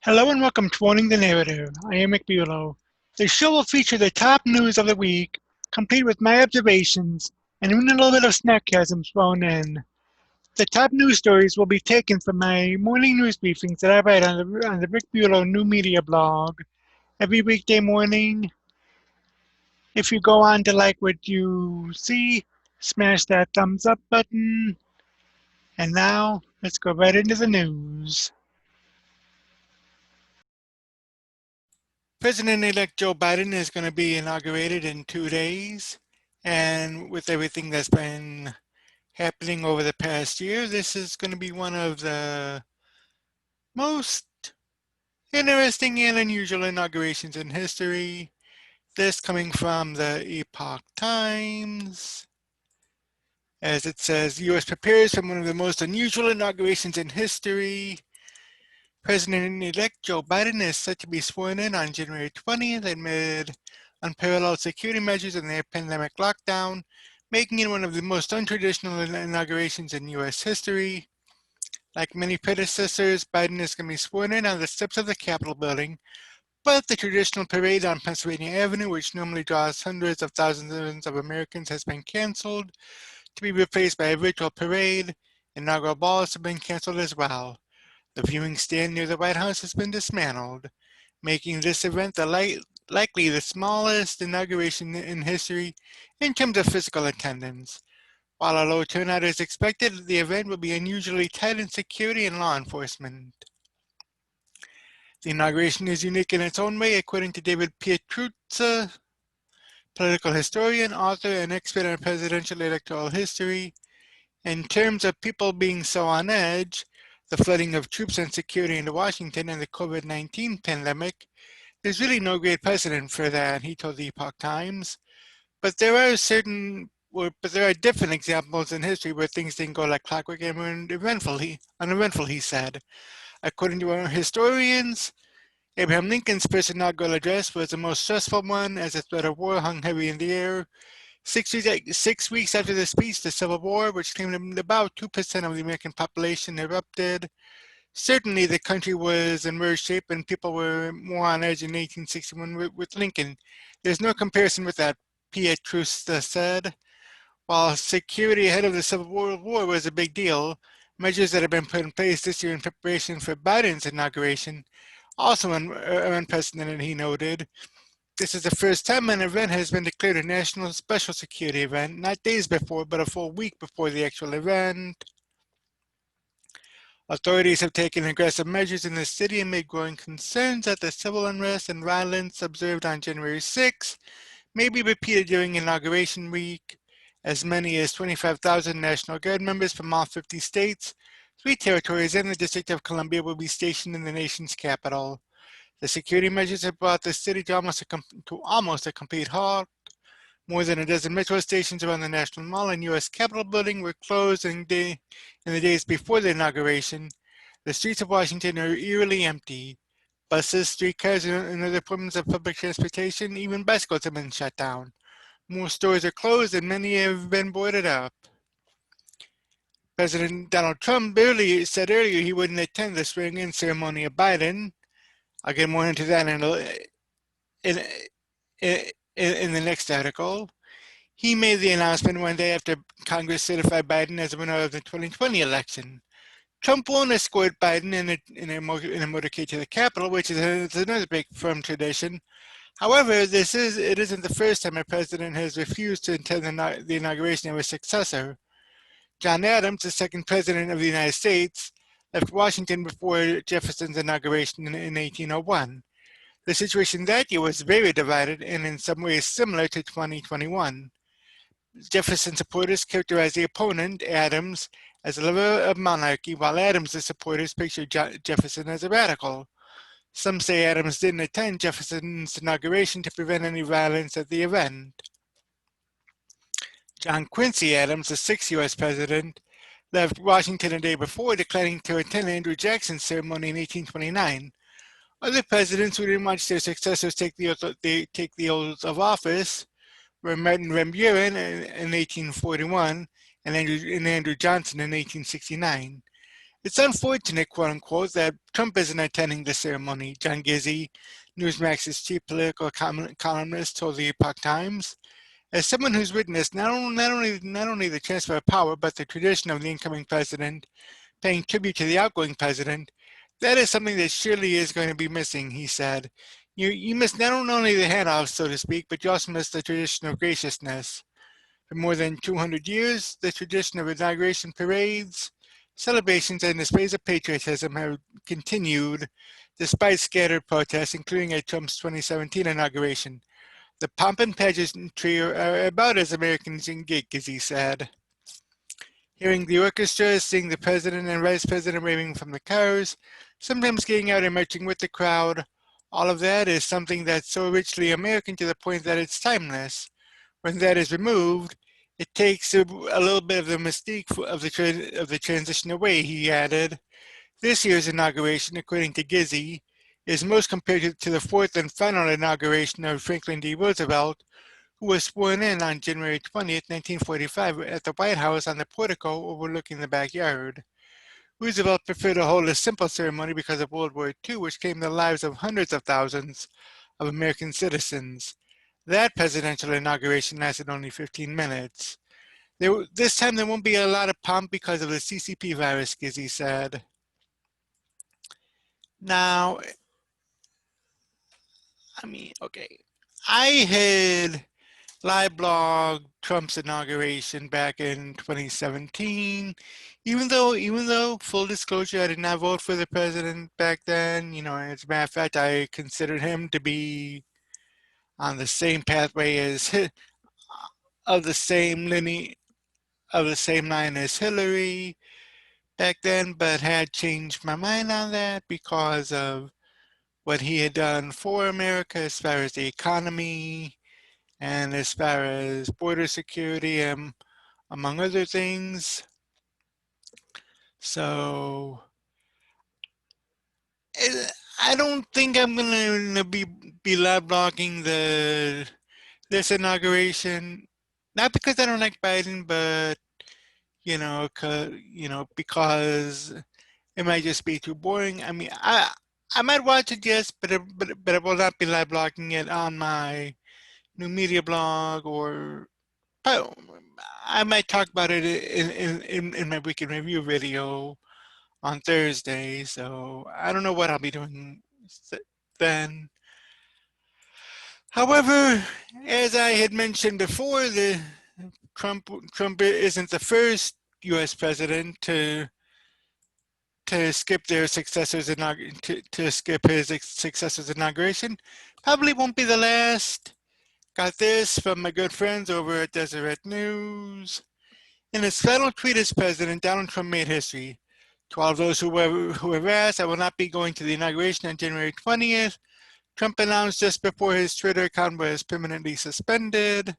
Hello and welcome to Owning the Narrative. I am Bulow. The show will feature the top news of the week, complete with my observations, and even a little bit of sarcasm thrown in. The top news stories will be taken from my morning news briefings that I write on the Rick Bulow New Media blog every weekday morning. If you go on to like what you see, smash that thumbs up button. And now, let's go right into the news. President-elect Joe Biden is going to be inaugurated in 2 days. And with everything that's been happening over the past year, this is going to be one of the most interesting and unusual inaugurations in history. This coming from the Epoch Times. As it says, the U.S. prepares for one of the most unusual inaugurations in history. President-elect Joe Biden is set to be sworn in on January 20th amid unparalleled security measures and their pandemic lockdown, making it one of the most untraditional inaugurations in U.S. history. Like many predecessors, Biden is going to be sworn in on the steps of the Capitol building, but the traditional parade on Pennsylvania Avenue, which normally draws hundreds of thousands of Americans, has been canceled to be replaced by a virtual parade. Inaugural balls have been canceled as well. The viewing stand near the White House has been dismantled, making this event likely the smallest inauguration in history in terms of physical attendance. While a low turnout is expected, the event will be unusually tight in security and law enforcement. The inauguration is unique in its own way, according to David Pietruzza, political historian, author, and expert on presidential electoral history. In terms of people being so on edge, the flooding of troops and security into Washington and the COVID-19 pandemic, there's really no great precedent for that, he told the Epoch Times. But there are different examples in history where things didn't go like clockwork and were uneventful, he said. According to our historians, Abraham Lincoln's first inaugural address was the most stressful one, as the threat of war hung heavy in the air. 6 weeks after the speech, the Civil War, which claimed about 2% of the American population, erupted. Certainly, the country was in worse shape and people were more on edge in 1861 with Lincoln. There's no comparison with that, Pietruzza said. While security ahead of the Civil War was a big deal, measures that have been put in place this year in preparation for Biden's inauguration also are unprecedented, he noted. This is the first time an event has been declared a national special security event, not days before, but a full week before the actual event. Authorities have taken aggressive measures in the city amid growing concerns that the civil unrest and violence observed on January 6 may be repeated during inauguration week. As many as 25,000 National Guard members from all 50 states, 3 territories, and the District of Columbia will be stationed in the nation's capital. The security measures have brought the city to almost a complete halt. More than a dozen metro stations around the National Mall and U.S. Capitol building were closed in the days before the inauguration. The streets of Washington are eerily empty. Buses, streetcars, and other forms of public transportation, even bicycles have been shut down. More stores are closed and many have been boarded up. President Donald Trump said earlier he wouldn't attend the swearing-in ceremony of Biden. I'll get more into that in the next article. He made the announcement one day after Congress certified Biden as the winner of the 2020 election. Trump won't escort Biden in a motorcade to the Capitol, which is another big firm tradition. However, it isn't the first time a president has refused to attend the inauguration of a successor. John Adams, the second president of the United States, left Washington before Jefferson's inauguration in 1801. The situation that year was very divided and in some ways similar to 2021. Jefferson supporters characterized the opponent, Adams, as a lover of monarchy, while Adams' supporters pictured Jefferson as a radical. Some say Adams didn't attend Jefferson's inauguration to prevent any violence at the event. John Quincy Adams, the 6th U.S. president, left Washington a day before, declining to attend Andrew Jackson's ceremony in 1829. Other presidents who didn't watch their successors take the oath of office were Martin Van Buren in 1841 and Andrew Johnson in 1869. It's unfortunate, quote unquote, that Trump isn't attending the ceremony, John Gizzi, Newsmax's chief political columnist, told the Epoch Times. As someone who's witnessed not only the transfer of power, but the tradition of the incoming president paying tribute to the outgoing president, that is something that surely is going to be missing, he said. You miss not only the handoff, so to speak, but you also miss the tradition of graciousness. For more than 200 years, the tradition of inauguration parades, celebrations, and displays of patriotism have continued despite scattered protests, including at Trump's 2017 inauguration. The pomp and pageantry are about as American as you can get, Gizzi said. Hearing the orchestra, seeing the president and vice president waving from the cars, sometimes getting out and marching with the crowd, all of that is something that's so richly American to the point that it's timeless. When that is removed, it takes a little bit of the mystique of the transition away, he added. This year's inauguration, according to Gizzi, is most compared to the fourth and final inauguration of Franklin D. Roosevelt, who was sworn in on January 20th, 1945 at the White House on the portico overlooking the backyard. Roosevelt preferred to hold a simple ceremony because of World War II, which claimed the lives of hundreds of thousands of American citizens. That presidential inauguration lasted only 15 minutes. This time there won't be a lot of pomp because of the CCP virus, Gizzi said. Now, okay. I had live blogged Trump's inauguration back in 2017. Even though, full disclosure, I did not vote for the president back then. As a matter of fact, I considered him to be on the same pathway as of the same line as Hillary back then, but had changed my mind on that because of what he had done for America as far as the economy and as far as border security, among other things. So I don't think I'm gonna be live blogging this inauguration. Not because I don't like Biden, but because it might just be too boring. I might watch it, yes, but I will not be live blogging it on my new media blog, or I might talk about it in my weekend review video on Thursday. So I don't know what I'll be doing then. However, as I had mentioned before, Trump isn't the first U.S. president to skip their successor's to skip his successor's inauguration. Probably won't be the last. Got this from my good friends over at Deseret News. In his final tweet as president, Donald Trump made history. To all of those who have asked, I will not be going to the inauguration on January 20th. Trump announced just before his Twitter account was permanently suspended.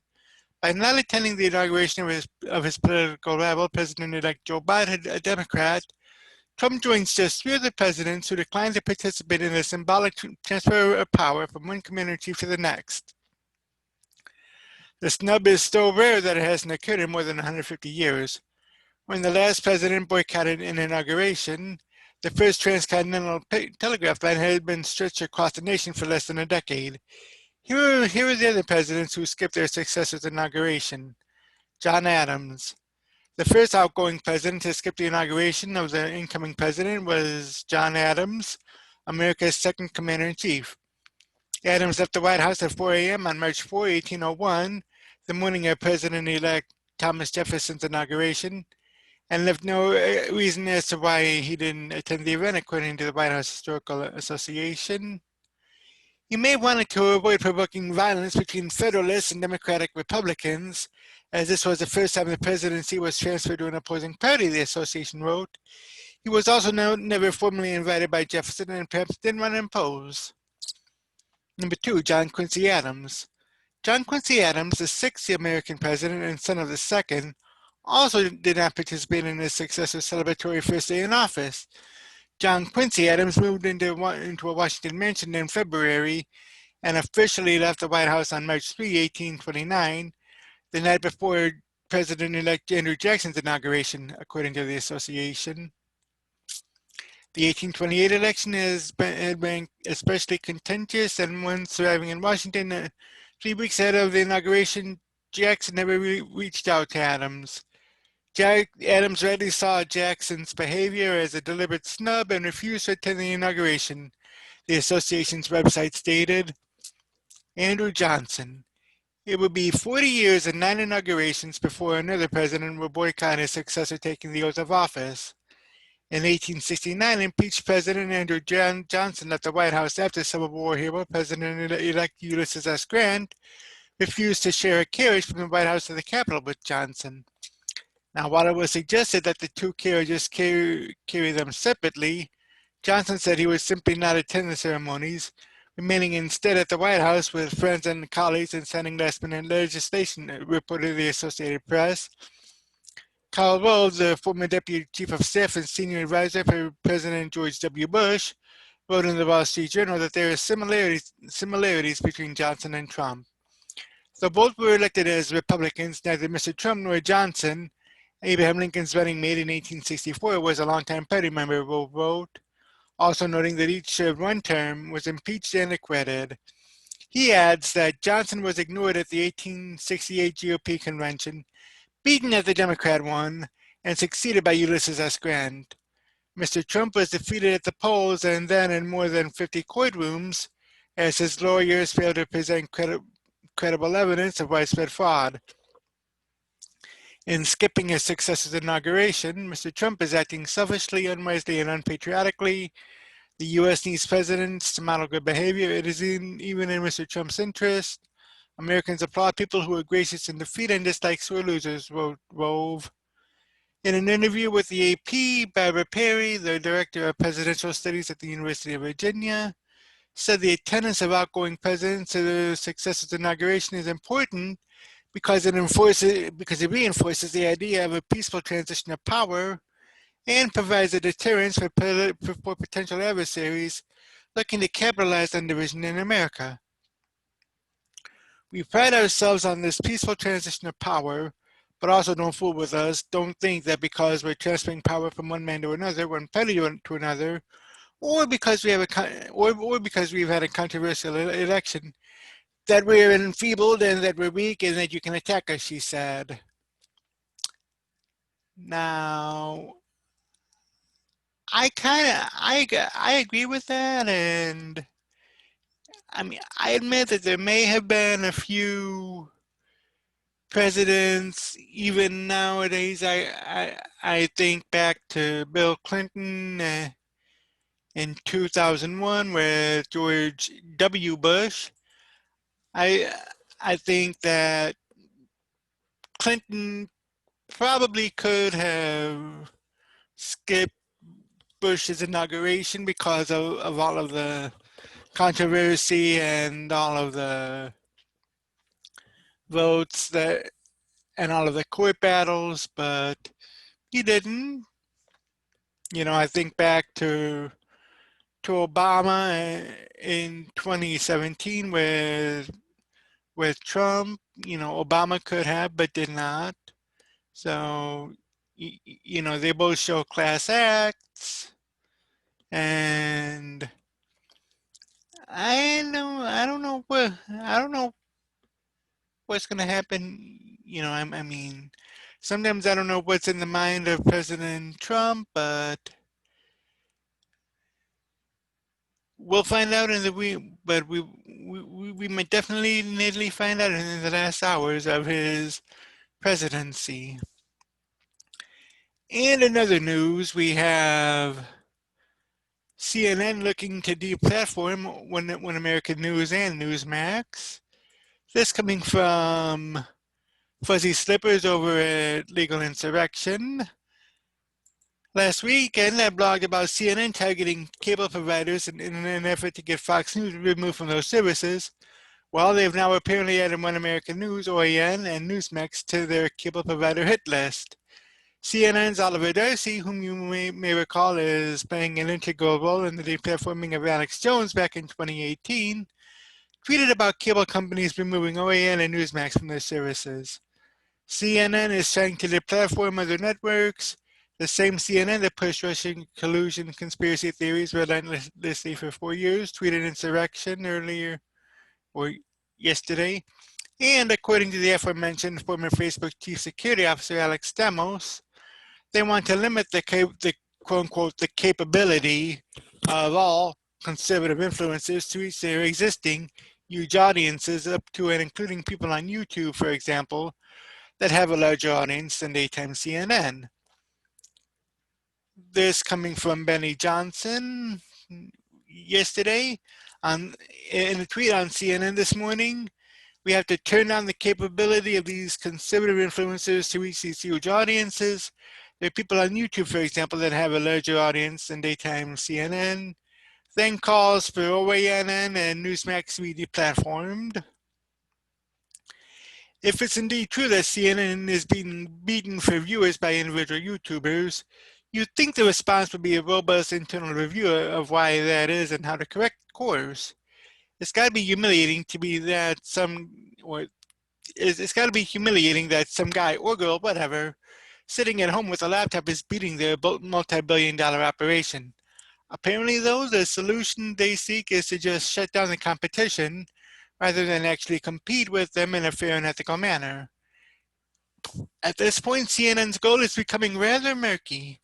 By not attending the inauguration of his political rival, President-elect Joe Biden, a Democrat, Trump joins just three other presidents who declined to participate in a symbolic transfer of power from one commander-in-chief to the next. The snub is so rare that it hasn't occurred in more than 150 years. When the last president boycotted an inauguration, the first transcontinental telegraph line had been stretched across the nation for less than a decade. Here are the other presidents who skipped their successor's inauguration. John Adams. The first outgoing president to skip the inauguration of the incoming president was John Adams, America's second commander-in-chief. Adams left the White House at 4 a.m. on March 4, 1801, the morning of President-elect Thomas Jefferson's inauguration, and left no reason as to why he didn't attend the event, according to the White House Historical Association. You may want to avoid provoking violence between Federalists and Democratic Republicans, as this was the first time the presidency was transferred to an opposing party, the association wrote. He was also never formally invited by Jefferson and perhaps didn't want to impose. Number 2, John Quincy Adams. John Quincy Adams, the sixth American president and son of the second, also did not participate in his successor's celebratory first day in office. John Quincy Adams moved into a Washington mansion in February and officially left the White House on March 3, 1829, the night before President-elect Andrew Jackson's inauguration, according to the association. The 1828 election had been especially contentious, and once arriving in Washington 3 weeks ahead of the inauguration, Jackson never reached out to Adams. Adams rightly saw Jackson's behavior as a deliberate snub and refused to attend the inauguration. The association's website stated, Andrew Johnson. It would be 40 years and 9 inaugurations before another president would boycott his successor taking the oath of office. In 1869, impeached President Andrew Johnson left the White House after Civil War hero President-elect Ulysses S. Grant refused to share a carriage from the White House to the Capitol with Johnson. Now, while it was suggested that the two carriages carry them separately, Johnson said he would simply not attend the ceremonies, remaining instead at the White House with friends and colleagues and signing last-minute legislation, reported the Associated Press. Karl Rove, the former Deputy Chief of Staff and Senior Advisor for President George W. Bush, wrote in the Wall Street Journal that there are similarities between Johnson and Trump. Though both were elected as Republicans, neither Mr. Trump nor Johnson, Abraham Lincoln's running mate in 1864, was a longtime party member, Rove wrote, also noting that each served one term, was impeached and acquitted. He adds that Johnson was ignored at the 1868 GOP convention, beaten at the Democrat one, and succeeded by Ulysses S. Grant. Mr. Trump was defeated at the polls and then in more than 50 courtrooms, as his lawyers failed to present credible evidence of widespread fraud. In skipping his successor's inauguration, Mr. Trump is acting selfishly, unwisely, and unpatriotically. The U.S. needs presidents to model good behavior. It is even in Mr. Trump's interest. Americans applaud people who are gracious in defeat and dislike sore losers, wrote Rove. In an interview with the AP, Barbara Perry, the director of presidential studies at the University of Virginia, said the attendance of outgoing presidents to the successor's inauguration is important because it reinforces the idea of a peaceful transition of power and provides a deterrence for potential adversaries looking to capitalize on division in America. We pride ourselves on this peaceful transition of power, but also don't fool with us. Don't think that because we're transferring power from one man to another, one party to another, or because we have because we've had a controversial election, that we're enfeebled and that we're weak and that you can attack us, she said. Now, I agree with that, and I mean, I admit that there may have been a few presidents, even nowadays. I think back to Bill Clinton in 2001 with George W. Bush. I think that Clinton probably could have skipped Bush's inauguration because of all of the controversy and all of the votes and all of the court battles, but he didn't. You know, I think back to Obama in 2017 with Trump. You know, Obama could have but did not. So, you know, they both show class acts, and I don't know what's going to happen. You know, I mean, sometimes I don't know what's in the mind of President Trump, but we'll find out we might definitely find out in the last hours of his presidency. And in other news, we have CNN looking to deplatform One American News and Newsmax. This coming from Fuzzy Slippers over at Legal Insurrection. Last weekend, I blogged about CNN targeting cable providers in an effort to get Fox News removed from those services. Well, they've now apparently added One American News, OAN, and Newsmax to their cable provider hit list. CNN's Oliver Darcy, whom you may recall is playing an integral role in the deplatforming of Alex Jones back in 2018, tweeted about cable companies removing OAN and Newsmax from their services. CNN is trying to deplatform other networks, The same CNN that pushed Russian collusion conspiracy theories relentlessly for 4 years tweeted insurrection earlier or yesterday. And according to the aforementioned former Facebook chief security officer Alex Stamos, they want to limit the quote unquote the capability of all conservative influencers to reach their existing huge audiences up to and including people on YouTube, for example, that have a larger audience than daytime CNN. This coming from Benny Johnson yesterday in a tweet on CNN this morning. We have to turn down the capability of these conservative influencers to reach these huge audiences. There are people on YouTube, for example, that have a larger audience than daytime CNN. Then calls for OANN and Newsmax to be deplatformed. If it's indeed true that CNN is being beaten for viewers by individual YouTubers, you'd think the response would be a robust internal review of why that is and how to correct course. It's got to be humiliating to be that it's got to be humiliating that some guy or girl, whatever, sitting at home with a laptop is beating their multi-billion-dollar operation. Apparently, though, the solution they seek is to just shut down the competition rather than actually compete with them in a fair and ethical manner. At this point, CNN's goal is becoming rather murky.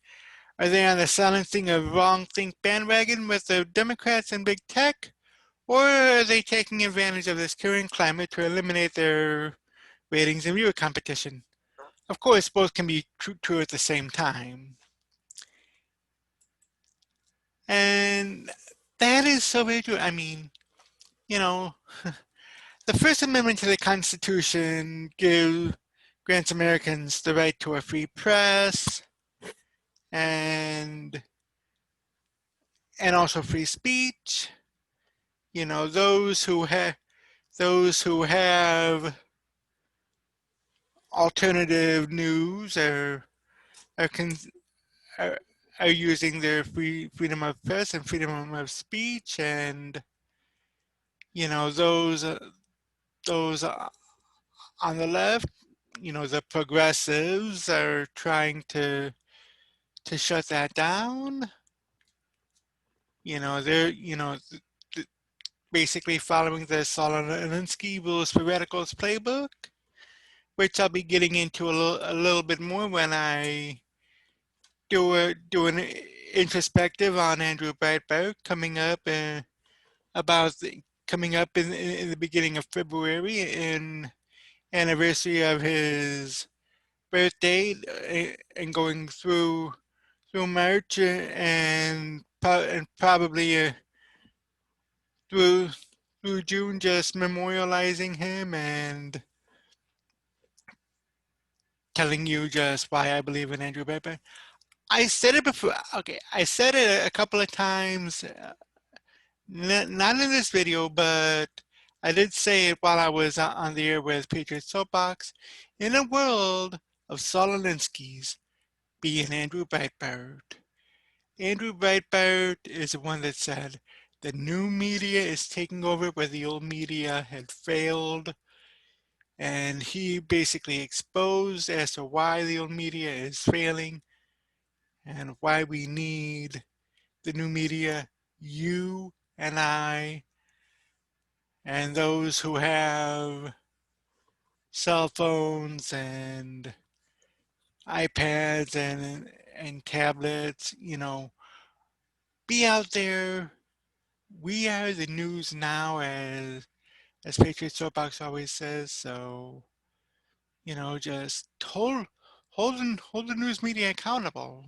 Are they on the silencing of wrong think bandwagon with the Democrats and big tech? Or are they taking advantage of this current climate to eliminate their ratings and viewer competition? Of course, both can be true at the same time. And that is so very true. I mean, you know, the First Amendment to the Constitution grants Americans the right to a free press and also free speech. You know, those who have alternative news are, are, are using their freedom of press and freedom of speech, and you know those on the left, you know, the progressives are trying to shut that down. You know, they're basically following the Saul Alinsky Rules for Radicals playbook, which I'll be getting into a little bit more when I do an introspective on Andrew Breitbart coming up in the beginning of February, in anniversary of his birthday, and going through March and probably through June, just memorializing him and telling you just why I believe in Andrew Breitbart. I said it before. Okay, I said it a couple of times, not in this video, but I did say it while I was on the air with Patriot Soapbox. In a world of Saul Alinsky's, be an Andrew Breitbart. Andrew Breitbart is the one that said the new media is taking over where the old media had failed. And he basically exposed as to why the old media is failing and why we need the new media, you and I, and those who have cell phones and iPads and tablets, you know, be out there. We are the news now, as Patriot Soapbox always says. So, you know, just hold the news media accountable.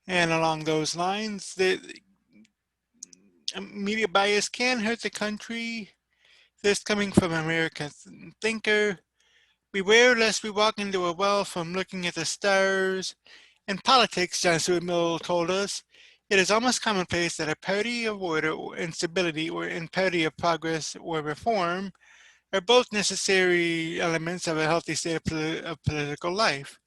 And along those lines, the media bias can hurt the country. This coming from an American thinker. Beware lest we walk into a well from looking at the stars. In politics, John Stuart Mill told us, it is almost commonplace that a party of order or instability or a party of progress or reform are both necessary elements of a healthy state of political life.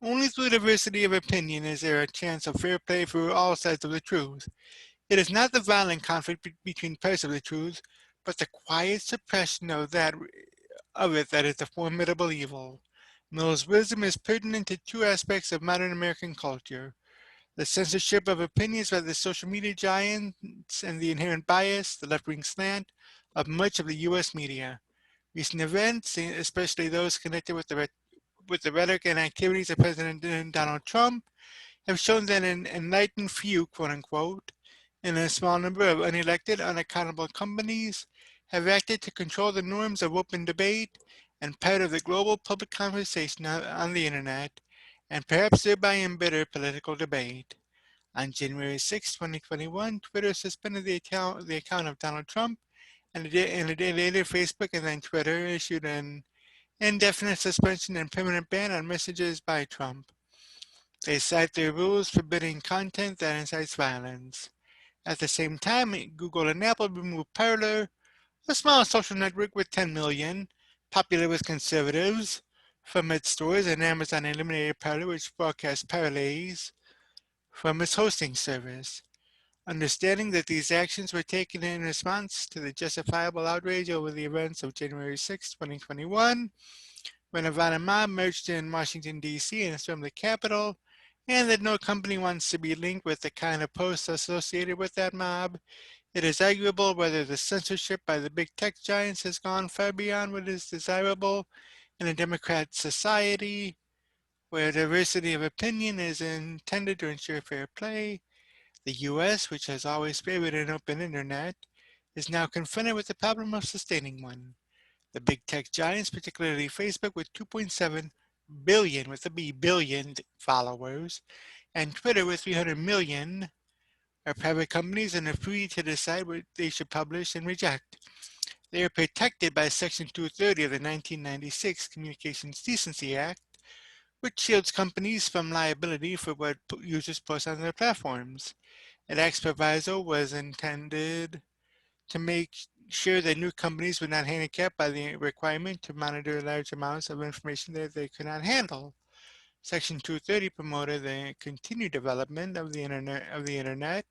Only through diversity of opinion is there a chance of fair play for all sides of the truth. It is not the violent conflict between parts of the truth, but the quiet suppression of it that is the formidable evil. Mill's wisdom is pertinent to two aspects of modern American culture: the censorship of opinions by the social media giants and the inherent bias, the left-wing slant, of much of the U.S. media. Recent events, especially those connected with the rhetoric and activities of President Donald Trump, have shown that an enlightened few, quote unquote, and a small number of unelected, unaccountable companies have acted to control the norms of open debate and part of the global public conversation on the internet, and perhaps thereby embitter political debate. On January 6, 2021, Twitter suspended the account of Donald Trump, and a day later, Facebook and then Twitter issued an indefinite suspension and permanent ban on messages by Trump. They cite their rules forbidding content that incites violence. At the same time, Google and Apple removed Parler, a small social network with 10 million, popular with conservatives, from its stores, and Amazon eliminated Parler, which broadcasts parlays, from its hosting service. Understanding that these actions were taken in response to the justifiable outrage over the events of January 6, 2021, when a violent mob marched in Washington, D.C. and stormed the Capitol, and that no company wants to be linked with the kind of posts associated with that mob, it is arguable whether the censorship by the big tech giants has gone far beyond what is desirable in a democratic society, where diversity of opinion is intended to ensure fair play. The US, which has always favored an open internet, is now confronted with the problem of sustaining one. The big tech giants, particularly Facebook with 2.7 billion, with a B, billion followers, and Twitter with 300 million, are private companies and are free to decide what they should publish and reject. They are protected by Section 230 of the 1996 Communications Decency Act, which shields companies from liability for what users post on their platforms. An Act's proviso was intended to make sure that new companies were not handicapped by the requirement to monitor large amounts of information that they could not handle. Section 230 promoted the continued development of the internet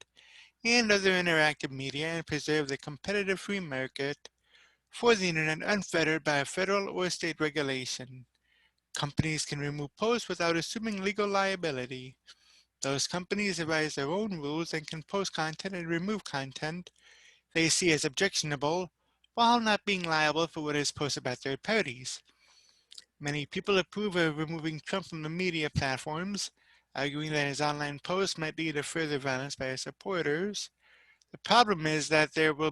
and other interactive media and preserved the competitive free market for the internet unfettered by federal or state regulation. Companies can remove posts without assuming legal liability. Those companies devise their own rules and can post content and remove content they see as objectionable while not being liable for what is posted by third parties. Many people approve of removing Trump from the media platforms, arguing that his online posts might lead to further violence by his supporters. The problem is that there will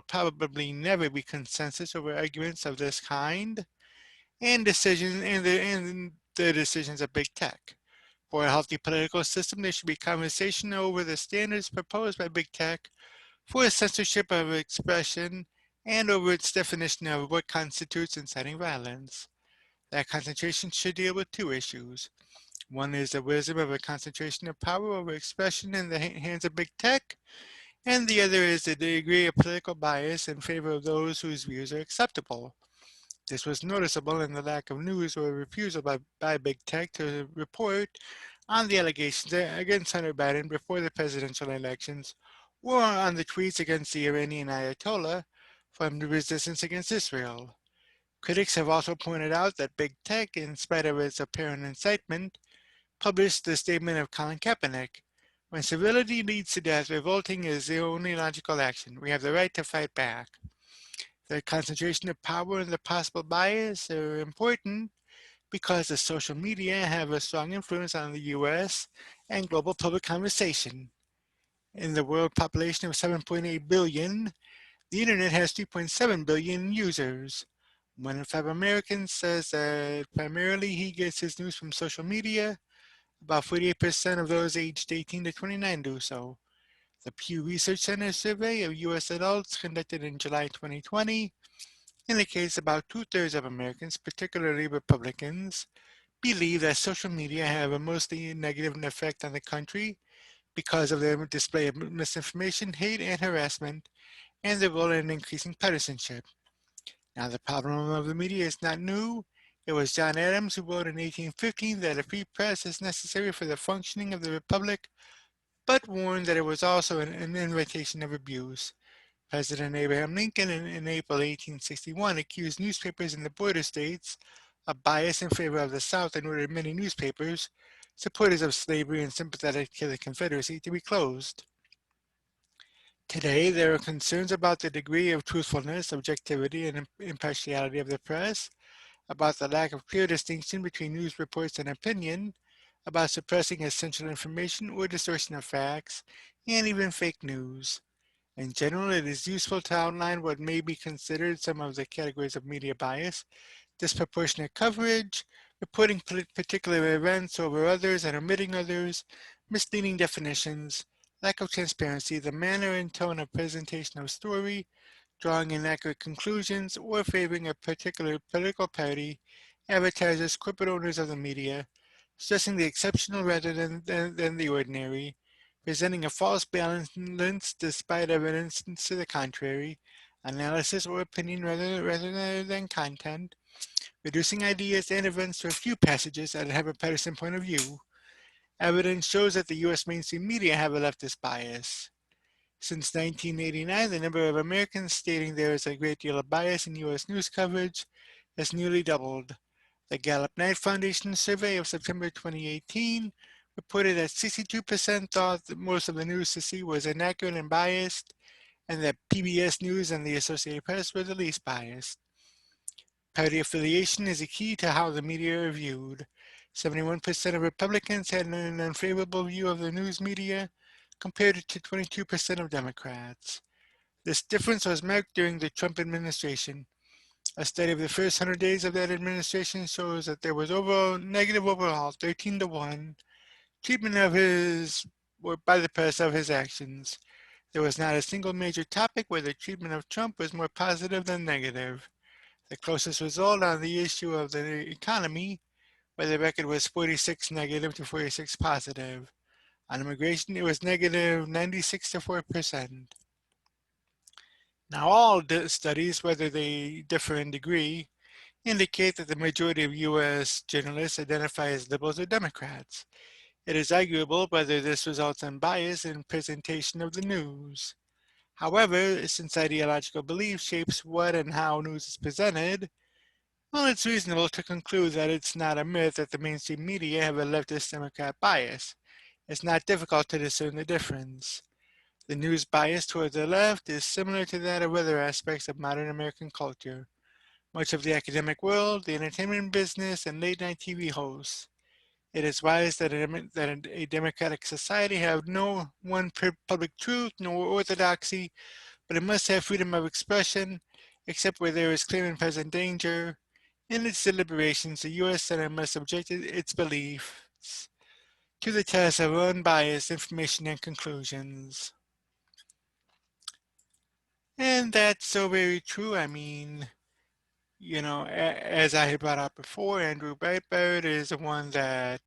probably never be consensus over arguments of this kind and the decisions of big tech. For a healthy political system, there should be conversation over the standards proposed by big tech for censorship of expression and over its definition of what constitutes inciting violence. That concentration should deal with two issues. One is the wisdom of a concentration of power over expression in the hands of big tech, and the other is the degree of political bias in favor of those whose views are acceptable. This was noticeable in the lack of news or refusal by big tech to report on the allegations against Hunter Biden before the presidential elections, or on the tweets against the Iranian Ayatollah from the resistance against Israel. Critics have also pointed out that big tech, in spite of its apparent incitement, published the statement of Colin Kaepernick: "When civility leads to death, revolting is the only logical action. We have the right to fight back." The concentration of power and the possible bias are important because the social media have a strong influence on the US and global public conversation. In the world population of 7.8 billion, the internet has 3.7 billion users. 1 in 5 Americans says that primarily he gets his news from social media. About 48% of those aged 18 to 29 do so. The Pew Research Center survey of US adults conducted in July 2020 indicates about two-thirds of Americans, particularly Republicans, believe that social media have a mostly negative effect on the country because of their display of misinformation, hate, and harassment, and their role in increasing partisanship. Now, the problem of the media is not new. It was John Adams who wrote in 1815 that a free press is necessary for the functioning of the republic, but warned that it was also an invitation of abuse. President Abraham Lincoln in April 1861 accused newspapers in the border states a bias in favor of the South and ordered many newspapers, supporters of slavery and sympathetic to the Confederacy, to be closed. Today, there are concerns about the degree of truthfulness, objectivity, and impartiality of the press, about the lack of clear distinction between news reports and opinion, about suppressing essential information or distortion of facts, and even fake news. In general, it is useful to outline what may be considered some of the categories of media bias: disproportionate coverage, reporting particular events over others and omitting others, misleading definitions, lack of transparency, the manner and tone of presentation of a story, drawing inaccurate conclusions, or favoring a particular political party, advertisers, corporate owners of the media, stressing the exceptional rather than the ordinary, presenting a false balance despite evidence to the contrary, analysis or opinion rather than content, reducing ideas and events to a few passages that have a partisan point of view. Evidence shows that the U.S. mainstream media have a leftist bias. Since 1989, the number of Americans stating there is a great deal of bias in U.S. news coverage has nearly doubled. The Gallup Knight Foundation survey of September 2018 reported that 62% thought that most of the news to see was inaccurate and biased, and that PBS News and the Associated Press were the least biased. Party affiliation is a key to how the media are viewed. 71% of Republicans had an unfavorable view of the news media, compared to 22% of Democrats. This difference was marked during the Trump administration. A study of the first 100 days of that administration shows that there was negative overall 13-1 treatment of by the press of his actions. There was not a single major topic where the treatment of Trump was more positive than negative. The closest result on the issue of the economy, where the record was 46 negative to 46 positive. On immigration, it was negative 96 to 4%. Now, all studies, whether they differ in degree, indicate that the majority of U.S. journalists identify as liberals or Democrats. It is arguable whether this results in bias in presentation of the news. However, since ideological belief shapes what and how news is presented, well, it's reasonable to conclude that it's not a myth that the mainstream media have a leftist Democrat bias. It's not difficult to discern the difference. The news bias toward the left is similar to that of other aspects of modern American culture. Much of the academic world, the entertainment business, and late-night TV hosts. It is wise that a democratic society have no one public truth nor orthodoxy, but it must have freedom of expression, except where there is clear and present danger. In its deliberations, the U.S. Senate must subject its beliefs to the test of unbiased information and conclusions. And that's so very true. I mean, you know, as I had brought up before, Andrew Breitbart is the one that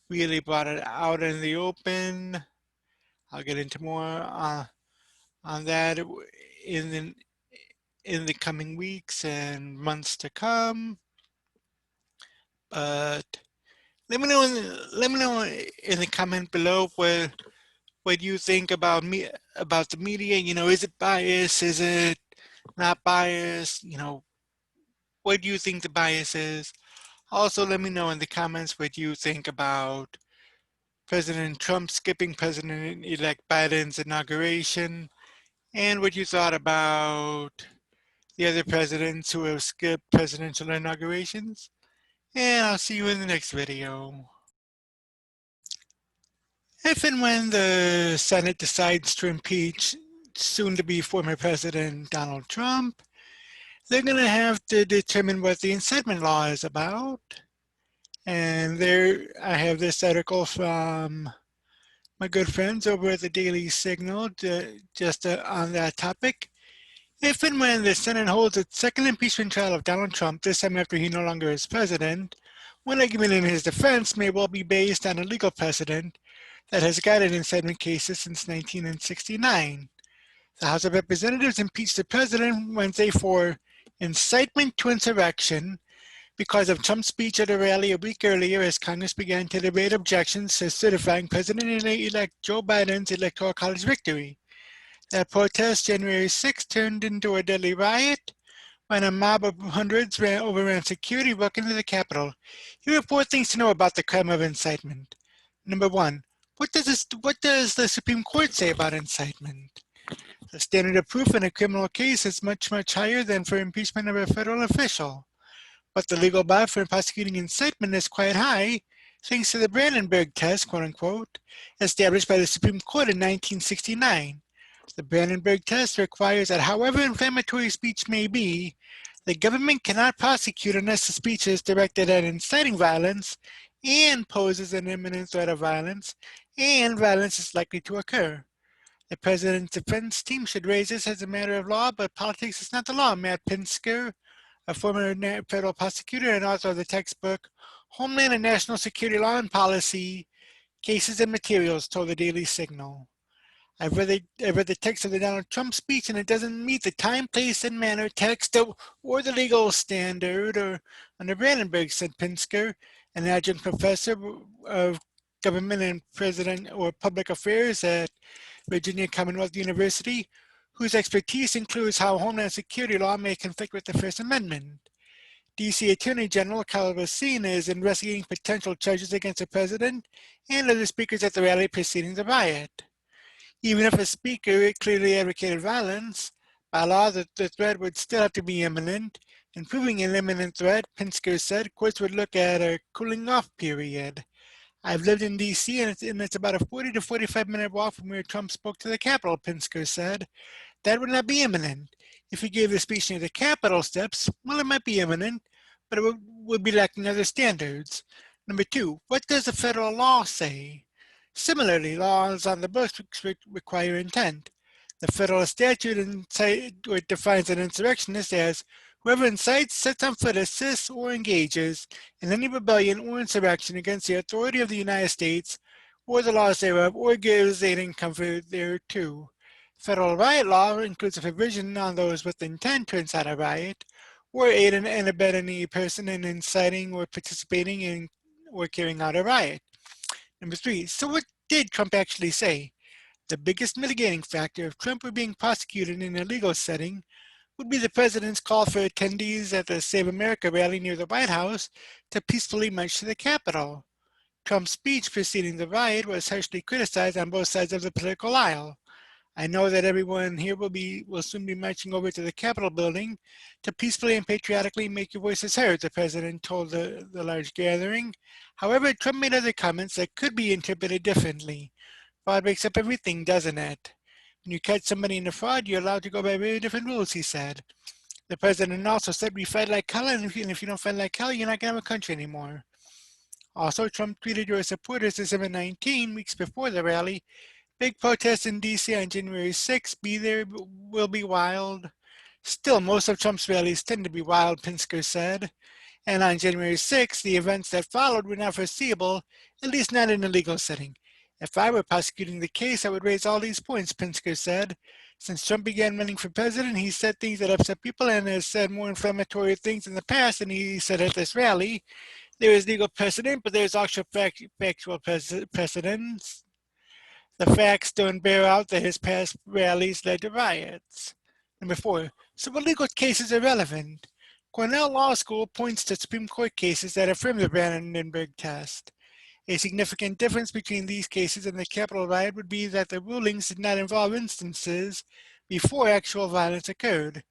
really brought it out in the open. I'll get into more on that in the coming weeks and months to come. But let me know in the comment below what you think about the media. You know, is it biased? Is it not biased? You know, what do you think the bias is? Also, let me know in the comments what you think about President Trump skipping President-elect Biden's inauguration, and what you thought about the other presidents who have skipped presidential inaugurations. And I'll see you in the next video. If and when the Senate decides to impeach soon-to-be former President Donald Trump, they're going to have to determine what the incitement law is about. And there I have this article from my good friends over at the Daily Signal just on that topic. If and when the Senate holds its second impeachment trial of Donald Trump, this time after he no longer is president, one argument in his defense may well be based on a legal precedent that has guided incitement cases since 1969. The House of Representatives impeached the president Wednesday for incitement to insurrection because of Trump's speech at a rally a week earlier as Congress began to debate objections to certifying President-elect Joe Biden's Electoral College victory. That protest, January 6th, turned into a deadly riot when a mob of hundreds overran security broke into the Capitol. Here are 4 things to know about the crime of incitement. Number 1. What does the Supreme Court say about incitement? The standard of proof in a criminal case is much, much higher than for impeachment of a federal official. But the legal bar for prosecuting incitement is quite high, thanks to the Brandenburg test, quote unquote, established by the Supreme Court in 1969. The Brandenburg test requires that however inflammatory speech may be, the government cannot prosecute unless the speech is directed at inciting violence and poses an imminent threat of violence, and violence is likely to occur. The president's defense team should raise this as a matter of law, but politics is not the law. Matt Pinsker, a former federal prosecutor and author of the textbook Homeland and National Security Law and Policy, Cases and Materials, told the Daily Signal. I've read the text of the Donald Trump speech, and it doesn't meet the time, place, and manner text or the legal standard or under Brandenburg, said Pinsker, an adjunct professor of government and president or public affairs at Virginia Commonwealth University, whose expertise includes how Homeland Security law may conflict with the First Amendment. D.C. Attorney General Carl Racine is investigating potential charges against the president and other speakers at the rally preceding the riot. Even if a speaker clearly advocated violence, by law the threat would still have to be imminent. In proving an imminent threat, Pinsker said, courts would look at a cooling off period. I've lived in D.C. and it's about a 40 to 45 minute walk from where Trump spoke to the Capitol, Pinsker said. That would not be imminent. If he gave the speech near the Capitol steps, well, it might be imminent, but it would be lacking other standards. Number 2, what does the federal law say? Similarly, laws on the books require intent. The federal statute defines an insurrectionist as whoever incites, sets on foot, assists, or engages in any rebellion or insurrection against the authority of the United States or the laws thereof, or gives aid and comfort thereto. Federal riot law includes a provision on those with intent to incite a riot, or aid and abet any person in inciting or participating in or carrying out a riot. Number 3, so what did Trump actually say? The biggest mitigating factor if Trump were being prosecuted in a legal setting would be the president's call for attendees at the Save America rally near the White House to peacefully march to the Capitol. Trump's speech preceding the riot was harshly criticized on both sides of the political aisle. I know that everyone here will soon be marching over to the Capitol building to peacefully and patriotically make your voices heard, the president told the large gathering. However, Trump made other comments that could be interpreted differently. Fraud makes up everything, doesn't it? When you catch somebody in a fraud, you're allowed to go by very different rules, he said. The president also said, we fight like hell, and if you don't fight like hell, you're not going to have a country anymore. Also, Trump tweeted your supporters December 19, weeks before the rally, big protests in D.C. on January 6th. Be there, will be wild. Still, most of Trump's rallies tend to be wild, Pinsker said. And on January 6th, the events that followed were not foreseeable, at least not in a legal setting. If I were prosecuting the case, I would raise all these points, Pinsker said. Since Trump began running for president, he said things that upset people and has said more inflammatory things in the past than he said at this rally. There is legal precedent, but there is also factual precedents. The facts don't bear out that his past rallies led to riots. Number 4, so what legal cases are relevant? Cornell Law School points to Supreme Court cases that affirm the Brandenburg test. A significant difference between these cases and the Capitol riot would be that the rulings did not involve instances before actual violence occurred.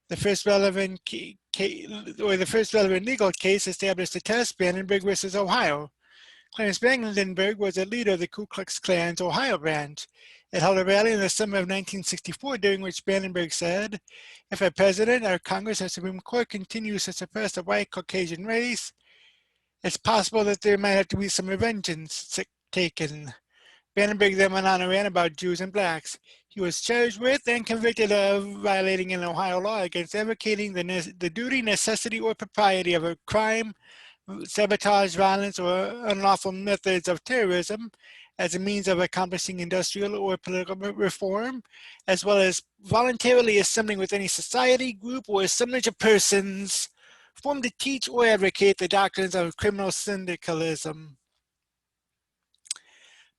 The first relevant legal case established the test, Brandenburg versus Ohio. Clarence Brandenburg was a leader of the Ku Klux Klan's Ohio branch. It held a rally in the summer of 1964 during which Brandenburg said, if a president or Congress or Supreme Court continues to suppress the white Caucasian race, it's possible that there might have to be some revenge taken. Brandenburg then went on a rant about Jews and blacks. He was charged with and convicted of violating an Ohio law against advocating the duty, necessity, or propriety of a crime, sabotage, violence, or unlawful methods of terrorism as a means of accomplishing industrial or political reform, as well as voluntarily assembling with any society, group, or assemblage of persons formed to teach or advocate the doctrines of criminal syndicalism.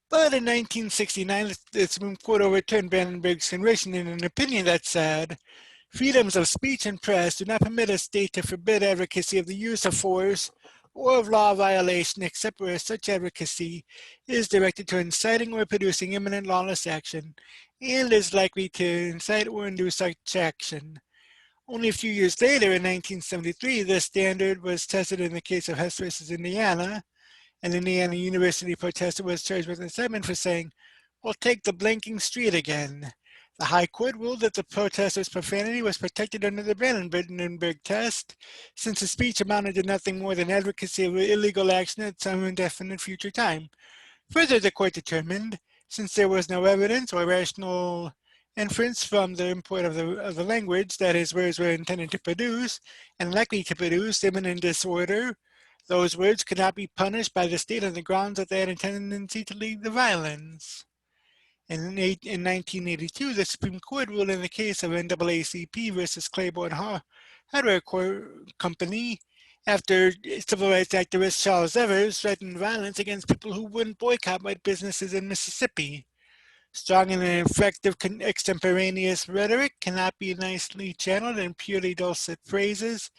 But in 1969, the Supreme Court overturned Brandenburg's conviction in an opinion that said, Freedoms of speech and press do not permit a state to forbid advocacy of the use of force or of law violation except where such advocacy is directed to inciting or producing imminent lawless action and is likely to incite or induce such action. Only a few years later, in 1973, this standard was tested in the case of Hess versus Indiana. An Indiana University protester was charged with incitement for saying, "We'll take the blinking street again." The High Court ruled that the protester's profanity was protected under the Brandenburg test, since the speech amounted to nothing more than advocacy of illegal action at some indefinite future time. Further, the court determined, since there was no evidence or rational inference from the import of the language that his words were intended to produce and likely to produce imminent disorder, those words could not be punished by the state on the grounds that they had a tendency to lead to violence. In 1982, the Supreme Court ruled in the case of NAACP versus Claiborne Hardware Company after civil rights activist Charles Evers threatened violence against people who wouldn't boycott white businesses in Mississippi. Strong and effective extemporaneous rhetoric cannot be nicely channeled in purely dulcet phrases.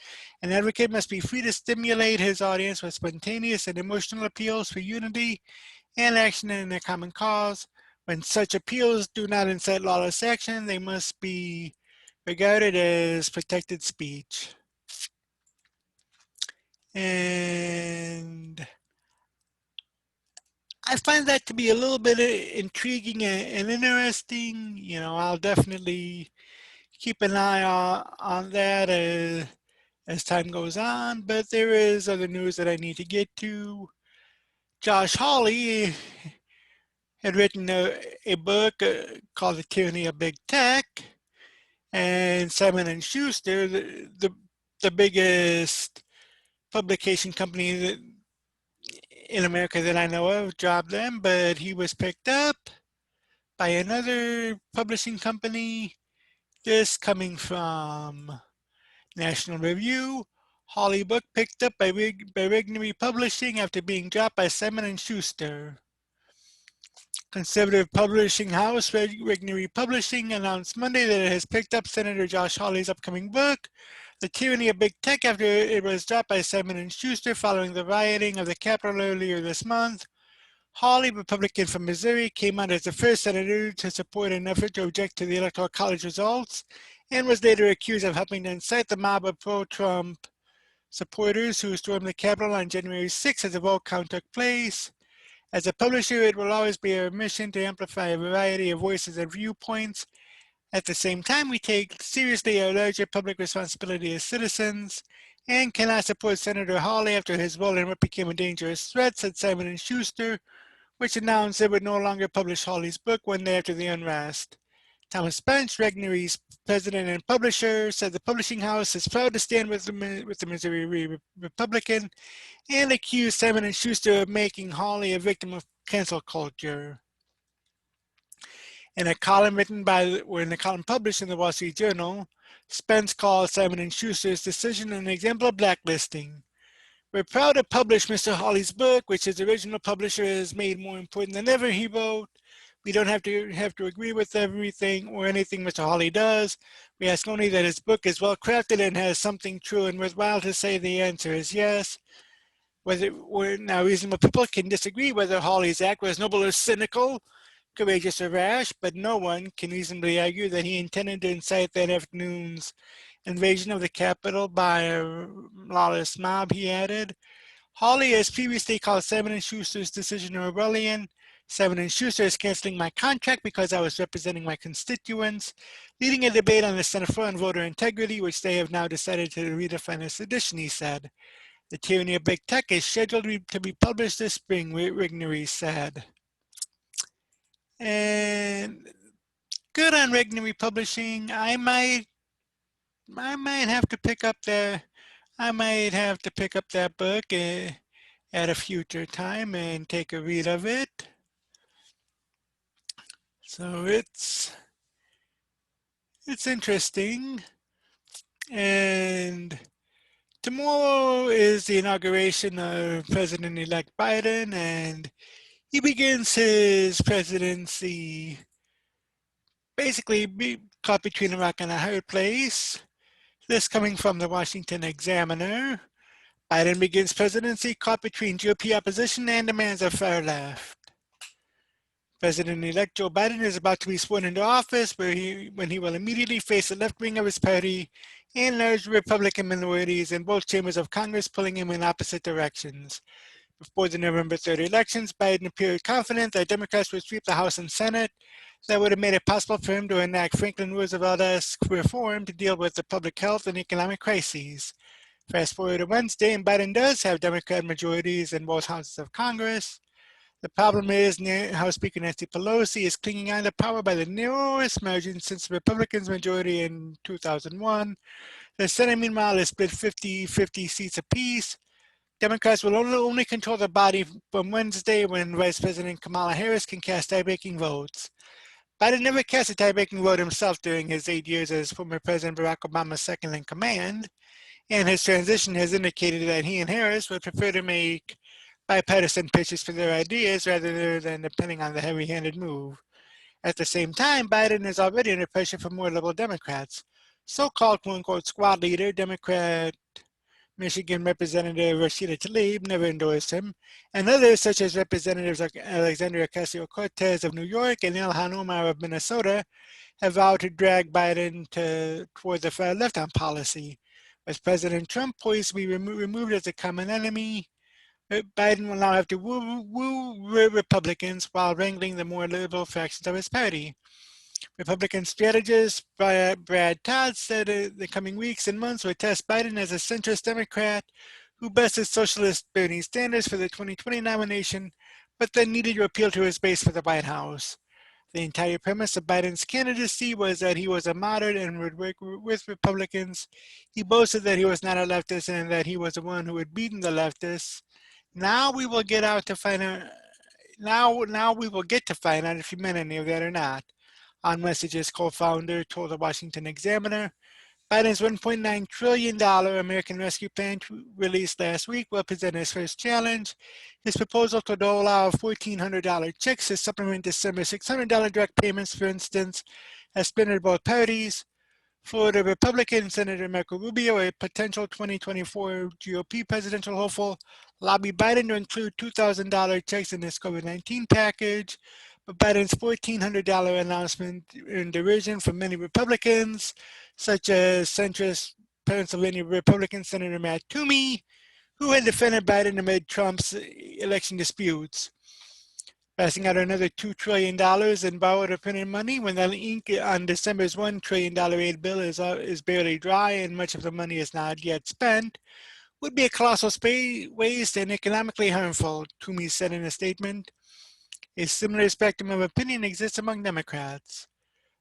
An advocate must be free to stimulate his audience with spontaneous and emotional appeals for unity and action in a common cause. When such appeals do not incite lawless action, they must be regarded as protected speech. And I find that to be a little bit intriguing and interesting. You know, I'll definitely keep an eye on that as time goes on, but there is other news that I need to get to. Josh Hawley had written a book called The Tyranny of Big Tech, and Simon & Schuster, the biggest publication company that in America that I know of, dropped them, but he was picked up by another publishing company. This coming from National Review. Hawley book picked up by Regnery Publishing after being dropped by Simon & Schuster. Conservative publishing house Regnery Publishing announced Monday that it has picked up Senator Josh Hawley's upcoming book, The Tyranny of Big Tech, after it was dropped by Simon & Schuster following the rioting of the Capitol earlier this month. Hawley, Republican from Missouri, came out as the first senator to support an effort to object to the Electoral College results and was later accused of helping to incite the mob of pro-Trump supporters who stormed the Capitol on January 6 as the vote count took place. As a publisher, it will always be our mission to amplify a variety of voices and viewpoints. At the same time, we take seriously our larger public responsibility as citizens and cannot support Senator Hawley after his role in what became a dangerous threat, said Simon & Schuster, which announced it would no longer publish Hawley's book one day after the unrest. Thomas Bench, Regnery's president and publisher, said the publishing house is proud to stand with the Missouri Republican and accused Simon & Schuster of making Hawley a victim of cancel culture. In a column published in the Wall Street Journal, Spence called Simon & Schuster's decision an example of blacklisting. "We're proud to publish Mr. Hawley's book, which his original publisher has made more important than ever," he wrote. "We don't have to agree with everything or anything Mr. Hawley does. We ask only that his book is well crafted and has something true and worthwhile to say. The answer is yes." Now reasonable people can disagree whether Hawley's act was noble or cynical, courageous or rash, but no one can reasonably argue that he intended to incite that afternoon's invasion of the Capitol by a lawless mob, he added. Hawley has previously called Simon & Schuster's decision a rebellion. Simon & Schuster is canceling my contract because I was representing my constituents, leading a debate on the Senate floor on voter integrity, which they have now decided to redefine as sedition, he said. The Tyranny of Big Tech is scheduled to be published this spring, Regnery said. And good on Regnery Publishing. I might have to pick up that book at a future time and take a read of it. So it's interesting. And tomorrow is the inauguration of President-elect Biden, and he begins his presidency basically caught between a rock and a hard place. This coming from the Washington Examiner. Biden begins presidency caught between GOP opposition and demands of far left. President-elect Joe Biden is about to be sworn into office when he will immediately face the left wing of his party and large Republican minorities in both chambers of Congress pulling him in opposite directions. Before the November 3rd elections, Biden appeared confident that Democrats would sweep the House and Senate. That would have made it possible for him to enact Franklin Roosevelt-esque reform to deal with the public health and economic crises. Fast forward to Wednesday, and Biden does have Democrat majorities in both houses of Congress. The problem is House Speaker Nancy Pelosi is clinging on to power by the narrowest margin since the Republicans' majority in 2001. The Senate, meanwhile, is split 50-50 seats apiece. Democrats will only control the body from Wednesday when Vice President Kamala Harris can cast tie-breaking votes. Biden never cast a tie-breaking vote himself during his 8 years as former President Barack Obama's second in command, and his transition has indicated that he and Harris would prefer to make bipartisan pitches for their ideas rather than depending on the heavy-handed move. At the same time, Biden is already under pressure from more liberal Democrats. So-called quote-unquote squad leader, Democrat Michigan Representative Rashida Tlaib never endorsed him, and others such as Representatives Alexandria Ocasio-Cortez of New York and Ilhan Omar of Minnesota have vowed to drag Biden toward the far left on policy. With President Trump poised to be removed as a common enemy, Biden will now have to woo Republicans while wrangling the more liberal factions of his party. Republican strategist Brad Todd said the coming weeks and months would test Biden as a centrist Democrat who bested socialist Bernie Sanders for the 2020 nomination, but then needed to appeal to his base for the White House. The entire premise of Biden's candidacy was that he was a moderate and would work with Republicans. He boasted that he was not a leftist and that he was the one who had beaten the leftists. Now we will get to find out if he meant any of that or not. On Message's co-founder told the Washington Examiner, Biden's $1.9 trillion American Rescue Plan released last week will present his first challenge. His proposal to dole out $1,400 checks to supplement December $600 direct payments, for instance, has splintered both parties. Florida Republican Senator Marco Rubio, a potential 2024 GOP presidential hopeful, lobbied Biden to include $2,000 checks in his COVID-19 package, but Biden's $1,400 announcement earned derision from many Republicans, such as centrist Pennsylvania Republican Senator Matt Toomey, who had defended Biden amid Trump's election disputes. Passing out another $2 trillion in borrowed or printed money when the ink on December's $1 trillion aid bill is barely dry and much of the money is not yet spent would be a colossal waste and economically harmful, Toomey said in a statement. A similar spectrum of opinion exists among Democrats.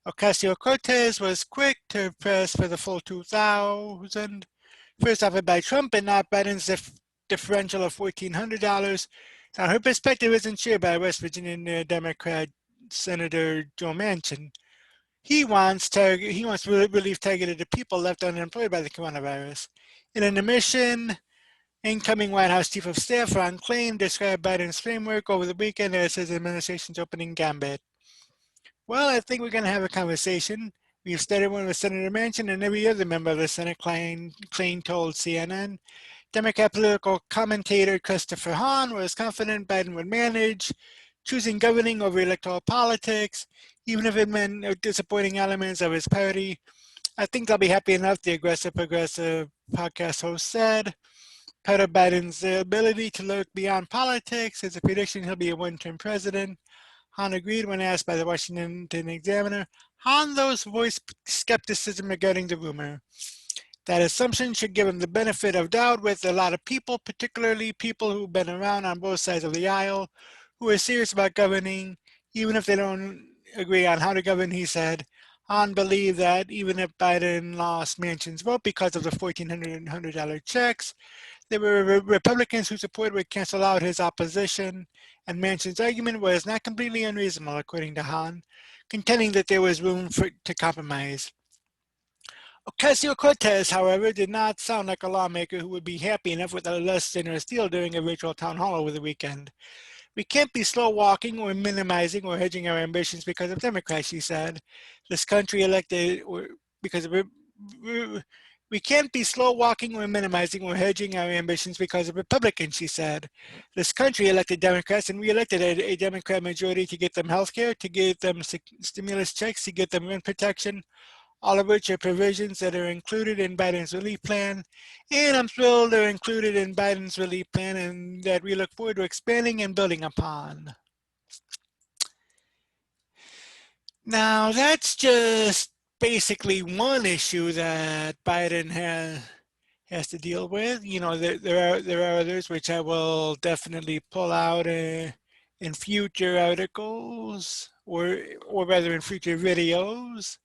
Ocasio-Cortez was quick to press for the full $2,000, first offered by Trump and not Biden's differential of $1,400. Now, her perspective isn't shared by West Virginia Democrat Senator Joe Manchin. He wants relief targeted to people left unemployed by the coronavirus. In an admission, incoming White House Chief of Staff Ron Klain described Biden's framework over the weekend as his administration's opening gambit. Well, I think we're going to have a conversation. We've started one with Senator Manchin and every other member of the Senate, Klain told CNN. Democrat political commentator Christopher Hahn was confident Biden would manage, choosing governing over electoral politics, even if it meant disappointing elements of his party. I think they'll be happy enough, the aggressive progressive podcast host said. Part of Biden's ability to look beyond politics is a prediction he'll be a one-term president. Hahn agreed when asked by the Washington Examiner. Hahn, though, voiced skepticism regarding the rumor. That assumption should give him the benefit of doubt with a lot of people, particularly people who've been around on both sides of the aisle, who are serious about governing, even if they don't agree on how to govern, he said. Hahn believed that even if Biden lost Manchin's vote because of the $1,400 checks, there were Republicans whose support would cancel out his opposition, and Manchin's argument was not completely unreasonable, according to Hahn, contending that there was room to compromise. Ocasio-Cortez, however, did not sound like a lawmaker who would be happy enough with a less generous deal during a virtual town hall over the weekend. We can't be slow walking or minimizing or hedging our ambitions because of Democrats, she said. This country elected, or because of we can't be slow walking or minimizing or hedging our ambitions because of Republicans, she said. This country elected Democrats, and we elected a Democrat majority to get them health care, to get them stimulus checks, to get them rent protection, all of which are provisions that are included in Biden's relief plan. And I'm thrilled they're included in Biden's relief plan and that we look forward to expanding and building upon. Now, that's just basically one issue that Biden has to deal with. You know, there are others which I will definitely pull out in future articles, or rather in future videos.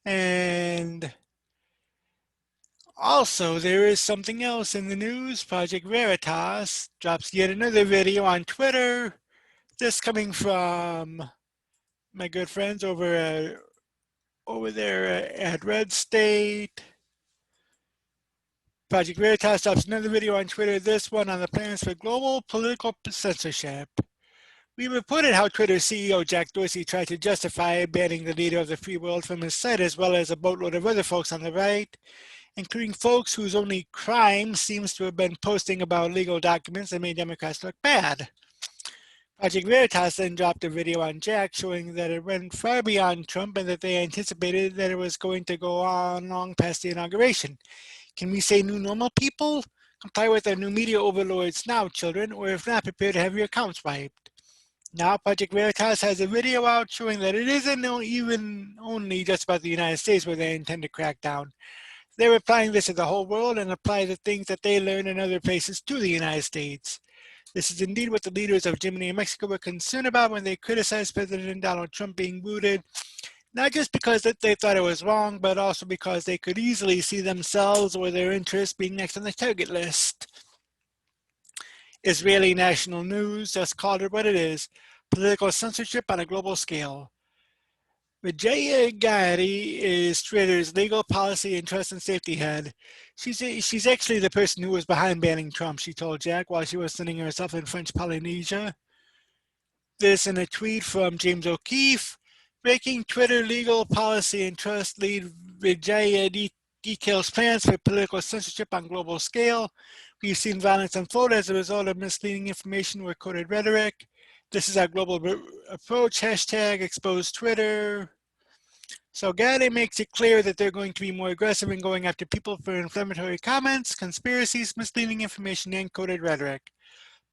And also, there is something else in the news. Project Veritas drops yet another video on Twitter. This coming from my good friends over there at Red State. Project Veritas drops another video on Twitter, this one on the plans for global political censorship. We reported how Twitter CEO Jack Dorsey tried to justify banning the leader of the free world from his site, as well as a boatload of other folks on the right, including folks whose only crime seems to have been posting about legal documents that made Democrats look bad. Project Veritas then dropped a video on Jack showing that it went far beyond Trump and that they anticipated that it was going to go on long past the inauguration. Can we say new normal, people? Comply with our new media overlords now, children, or if not, prepare to have your accounts wiped. Now, Project Veritas has a video out showing that it isn't even only just about the United States where they intend to crack down. They're applying this to the whole world and apply the things that they learn in other places to the United States. This is indeed what the leaders of Germany and Mexico were concerned about when they criticized President Donald Trump being booted, not just because they thought it was wrong, but also because they could easily see themselves or their interests being next on the target list. Israeli national news just called it what it is: political censorship on a global scale. Regnery is Twitter's legal policy and trust and safety head. She's actually the person who was behind banning Trump, she told Jack while she was sending herself in French Polynesia. This in a tweet from James O'Keefe. Breaking Twitter legal policy and trust lead Regnery details plans for political censorship on global scale. We've seen violence unfold as a result of misleading information or coded rhetoric. This is our global approach, hashtag expose Twitter. So Gade makes it clear that they're going to be more aggressive in going after people for inflammatory comments, conspiracies, misleading information, and coded rhetoric.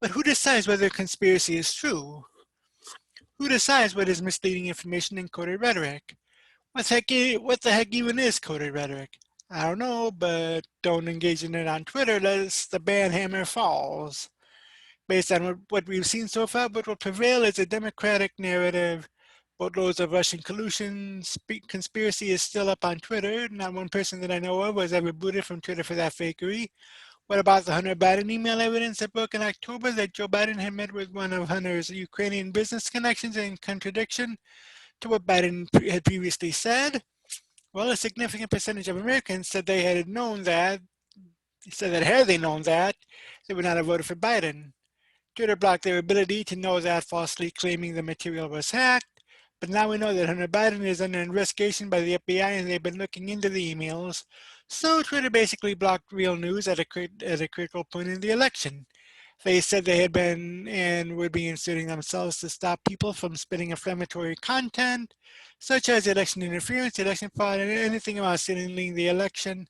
But who decides whether a conspiracy is true? Who decides what is misleading information and coded rhetoric? What the heck even is coded rhetoric? I don't know, but don't engage in it on Twitter lest the ban hammer falls. Based on what we've seen so far, what will prevail is a democratic narrative. Boatloads of Russian collusion conspiracy is still up on Twitter. Not one person that I know of was ever booted from Twitter for that fakery. What about the Hunter Biden email evidence that broke in October that Joe Biden had met with one of Hunter's Ukrainian business connections in contradiction to what Biden had previously said? Well, a significant percentage of Americans said they had known that, had they known that, they would not have voted for Biden. Twitter blocked their ability to know that, falsely claiming the material was hacked. But now we know that Hunter Biden is under investigation by the FBI and they've been looking into the emails. So Twitter basically blocked real news at a critical point in the election. They said they had been and would be inserting themselves to stop people from spreading inflammatory content, such as election interference, election fraud, and anything about stealing the election.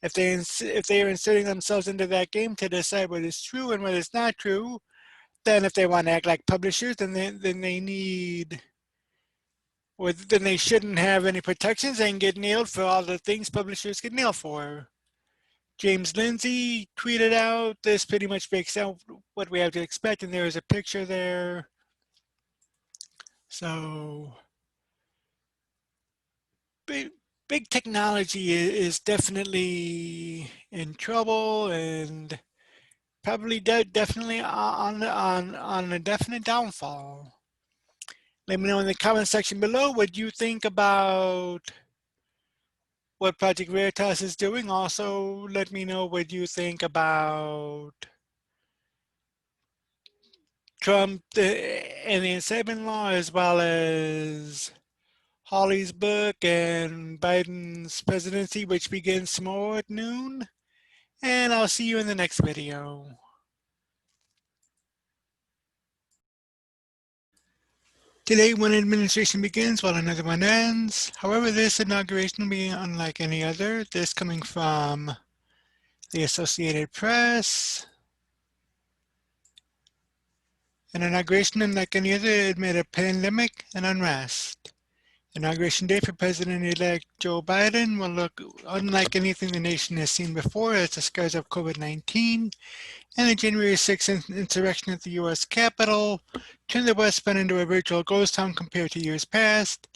If they are inserting themselves into that game to decide what is true and what is not true, then if they want to act like publishers, then they shouldn't have any protections and get nailed for all the things publishers get nailed for. James Lindsay tweeted out, this pretty much breaks out what we have to expect, and there is a picture there. So big technology is definitely in trouble and probably definitely on a definite downfall. Let me know in the comment section below what you think about what Project Veritas is doing. Also, let me know what you think about Trump and the incitement law, as well as Hawley's book and Biden's presidency, which begins tomorrow at noon. And I'll see you in the next video. Today, one administration begins while another one ends. However, this inauguration will be unlike any other. This coming from the Associated Press. An inauguration unlike any other amid a pandemic and unrest. Inauguration day for President-elect Joe Biden will look unlike anything the nation has seen before as the scars of COVID-19 and the January 6th insurrection at the U.S. Capitol turned the West Bend into a virtual ghost town compared to years past.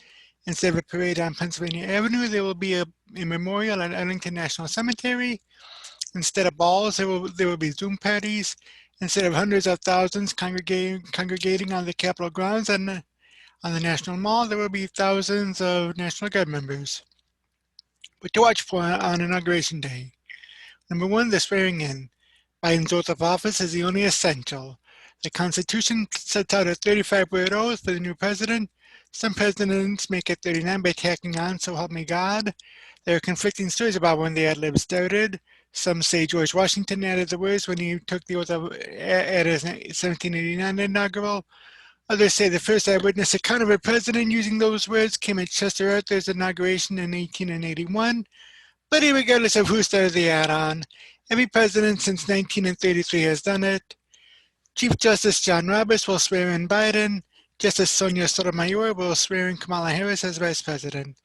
Instead of a parade on Pennsylvania Avenue, there will be a memorial at Arlington National Cemetery. Instead of balls, there will be Zoom parties. Instead of hundreds of thousands congregating on the Capitol grounds and on the National Mall, there will be thousands of National Guard members. What to watch for on Inauguration Day. Number one, the swearing in. Biden's oath of office is the only essential. The Constitution sets out a 35-word oath for the new president. Some presidents make it 39 by tacking on, so help me God. There are conflicting stories about when the ad-lib started. Some say George Washington added the words when he took the oath at his 1789 inaugural. Others say the first eyewitness account of a president using those words came at Chester Arthur's inauguration in 1881. But regardless of who started the add-on, every president since 1933 has done it. Chief Justice John Roberts will swear in Biden. Justice Sonia Sotomayor will swear in Kamala Harris as vice president.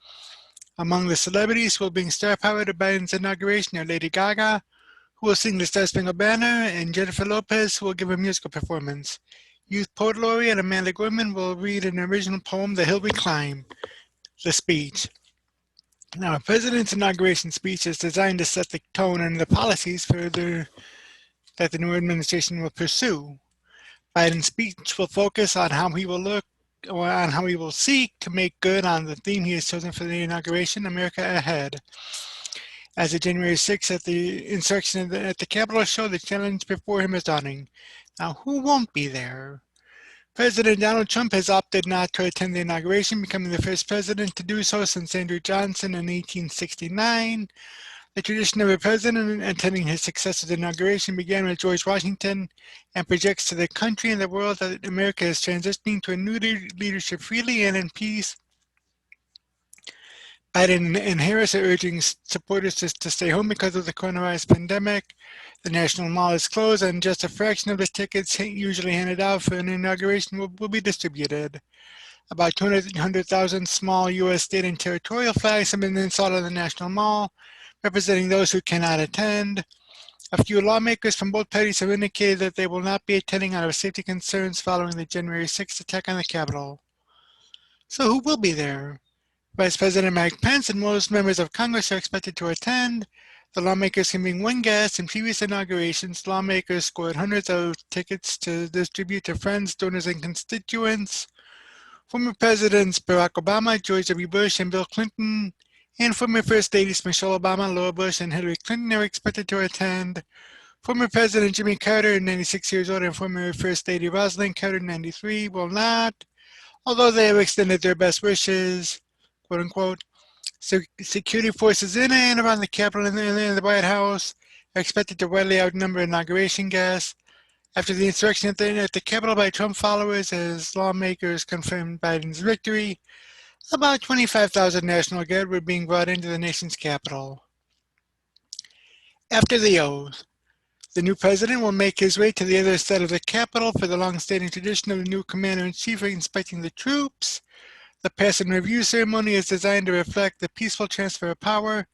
Among the celebrities who will bring star power to Biden's inauguration are Lady Gaga, who will sing the Star-Spangled Banner, and Jennifer Lopez, who will give a musical performance. Youth poet laureate Amanda Gorman will read an original poem, The Hill We Climb, the speech. Now, a president's inauguration speech is designed to set the tone and the policies that the new administration will pursue. Biden's speech will focus on how he will look, or on how he will seek to make good on the theme he has chosen for the inauguration, America Ahead. As the January 6th at the insurrection at the Capitol showed, the challenge before him is daunting. Now, who won't be there? President Donald Trump has opted not to attend the inauguration, becoming the first president to do so since Andrew Johnson in 1869. The tradition of a president attending his successor's inauguration began with George Washington and projects to the country and the world that America is transitioning to a new leadership freely and in peace. Biden and Harris are urging supporters to stay home because of the coronavirus pandemic. The National Mall is closed and just a fraction of the tickets usually handed out for an inauguration will be distributed. About 200,000 small U.S. state and territorial flags have been installed on the National Mall, representing those who cannot attend. A few lawmakers from both parties have indicated that they will not be attending out of safety concerns following the January 6th attack on the Capitol. So who will be there? Vice President Mike Pence and most members of Congress are expected to attend. The lawmakers can bring one guest. In previous inaugurations, lawmakers scored hundreds of tickets to distribute to friends, donors, and constituents. Former Presidents Barack Obama, George W. Bush, and Bill Clinton, and former First Ladies Michelle Obama, Laura Bush, and Hillary Clinton are expected to attend. Former President Jimmy Carter, 96 years old, and former First Lady Rosalind Carter, 93, will not, although they have extended their best wishes, quote unquote. Security forces in and around the Capitol and the White House are expected to widely outnumber inauguration guests. After the insurrection at the Capitol by Trump followers, as lawmakers confirmed Biden's victory, about 25,000 National Guard were being brought into the nation's capital. After the oath, the new president will make his way to the other side of the Capitol for the long-standing tradition of the new commander-in-chief inspecting the troops. The pass and review ceremony is designed to reflect the peaceful transfer of power.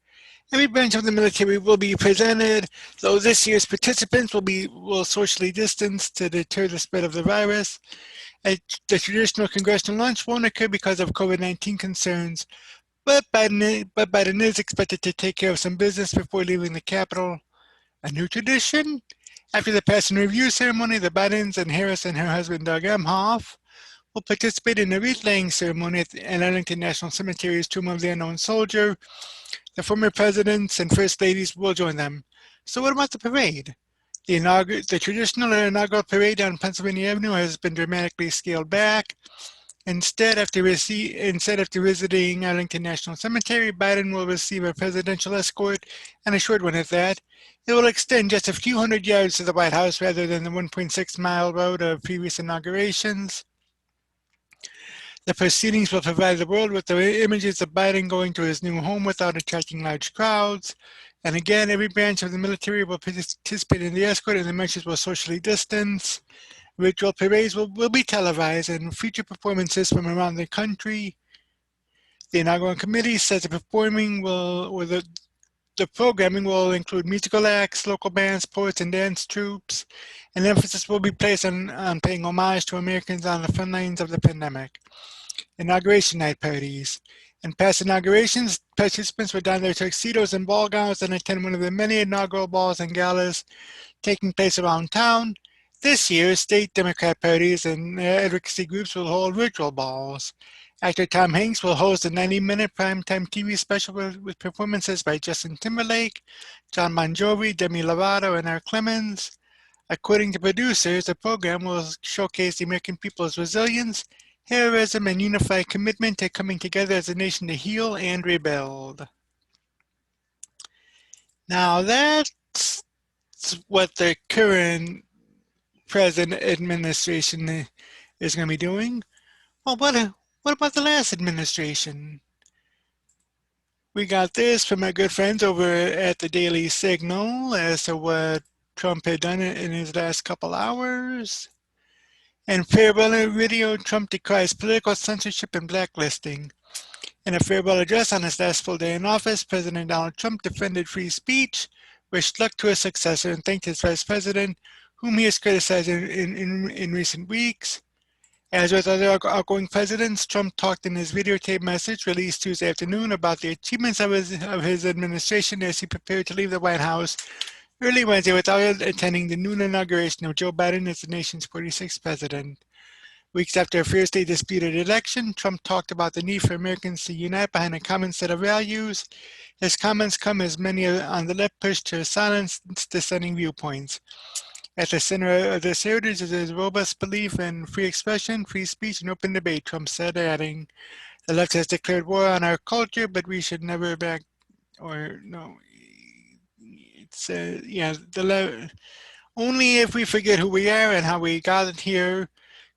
Every branch of the military will be presented, though this year's participants will socially distance to deter the spread of the virus. The traditional congressional lunch won't occur because of COVID-19 concerns, but Biden is expected to take care of some business before leaving the Capitol. A new tradition? After the pass and review ceremony, the Bidens and Harris and her husband Doug Emhoff will participate in a wreath-laying ceremony at Arlington National Cemetery's Tomb of the Unknown Soldier. The former presidents and first ladies will join them. So what about the parade? The traditional inaugural parade on Pennsylvania Avenue has been dramatically scaled back. Instead, after visiting Arlington National Cemetery, Biden will receive a presidential escort, and a short one at that. It will extend just a few hundred yards to the White House rather than the 1.6-mile road of previous inaugurations. The proceedings will provide the world with the images of Biden going to his new home without attracting large crowds. And again, every branch of the military will participate in the escort, and the marches will socially distance. Ritual parades will be televised, and future performances from around the country. The inaugural committee says the programming will include musical acts, local bands, poets, and dance troupes, and emphasis will be placed on paying homage to Americans on the front lines of the pandemic. Inauguration night parties. In past inaugurations, participants would don their tuxedos and ball gowns and attend one of the many inaugural balls and galas taking place around town. This year, state Democrat parties and advocacy groups will hold virtual balls. Actor Tom Hanks will host a 90-minute primetime TV special with performances by Justin Timberlake, John Bon Jovi, Demi Lovato, and Eric Clemens. According to producers, the program will showcase the American people's resilience, heroism, and unified commitment to coming together as a nation to heal and rebuild. Now that's what the current present administration is going to be doing. Well, what about the last administration? We got this from our good friends over at the Daily Signal as to what Trump had done in his last couple hours. And farewell video, Trump decries political censorship and blacklisting. In a farewell address on his last full day in office, President Donald Trump defended free speech, wished luck to his successor, and thanked his vice president, whom he has criticized in recent weeks. As with other outgoing presidents, Trump talked in his videotape message released Tuesday afternoon about the achievements of his administration as he prepared to leave the White House early Wednesday without attending the noon inauguration of Joe Biden as the nation's 46th president. Weeks after a fiercely disputed election, Trump talked about the need for Americans to unite behind a common set of values. His comments come as many on the left push to silence dissenting viewpoints. At the center of this heritage is his robust belief in free expression, free speech, and open debate, Trump said, adding, "The left has declared war on our culture, but we should never back, or no, it's, the left, only if we forget who we are and how we got here,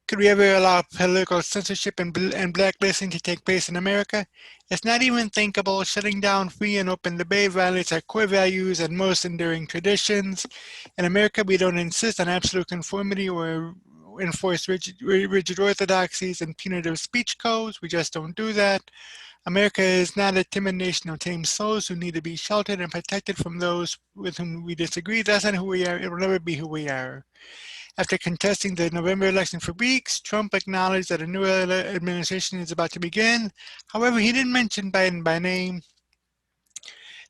could we ever allow political censorship and blacklisting to take place in America? It's not even thinkable. Shutting down free and open debate violates our core values and most enduring traditions. In America, we don't insist on absolute conformity or enforce rigid orthodoxies and punitive speech codes. We just don't do that. America is not a timid nation of tame souls who need to be sheltered and protected from those with whom we disagree. That's not who we are. It will never be who we are." After contesting the November election for weeks, Trump acknowledged that a new administration is about to begin. However, he didn't mention Biden by name.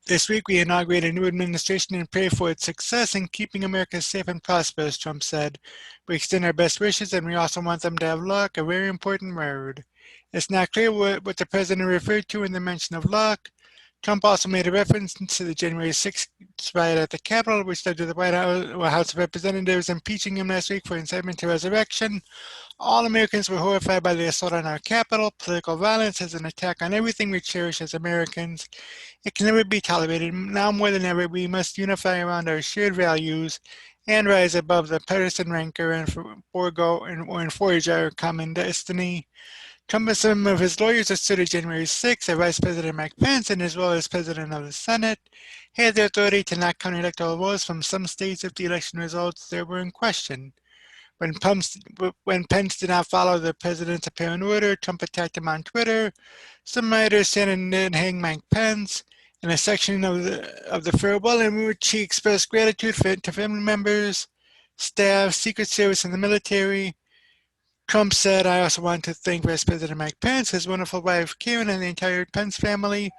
"This week, we inaugurate a new administration and pray for its success in keeping America safe and prosperous," Trump said. "We extend our best wishes, and we also want them to have luck, a very important word." It's not clear what the president referred to in the mention of luck. Trump also made a reference to the January 6th riot at the Capitol, which led to the White House of Representatives impeaching him last week for incitement to resurrection. "All Americans were horrified by the assault on our Capitol. Political violence is an attack on everything we cherish as Americans. It can never be tolerated. Now more than ever, we must unify around our shared values and rise above the partisan rancor and forge our common destiny." Trump and some of his lawyers asserted January 6th that Vice President Mike Pence, and as well as President of the Senate, had the authority to knock county electoral votes from some states if the election results there were in question. When Pence did not follow the president's apparent order, Trump attacked him on Twitter. Some writers said and then hang Mike Pence. In a section of the farewell in which he expressed gratitude to family members, staff, Secret Service, and the military, Trump said, "I also want to thank Vice President Mike Pence, his wonderful wife Karen, and the entire Pence family."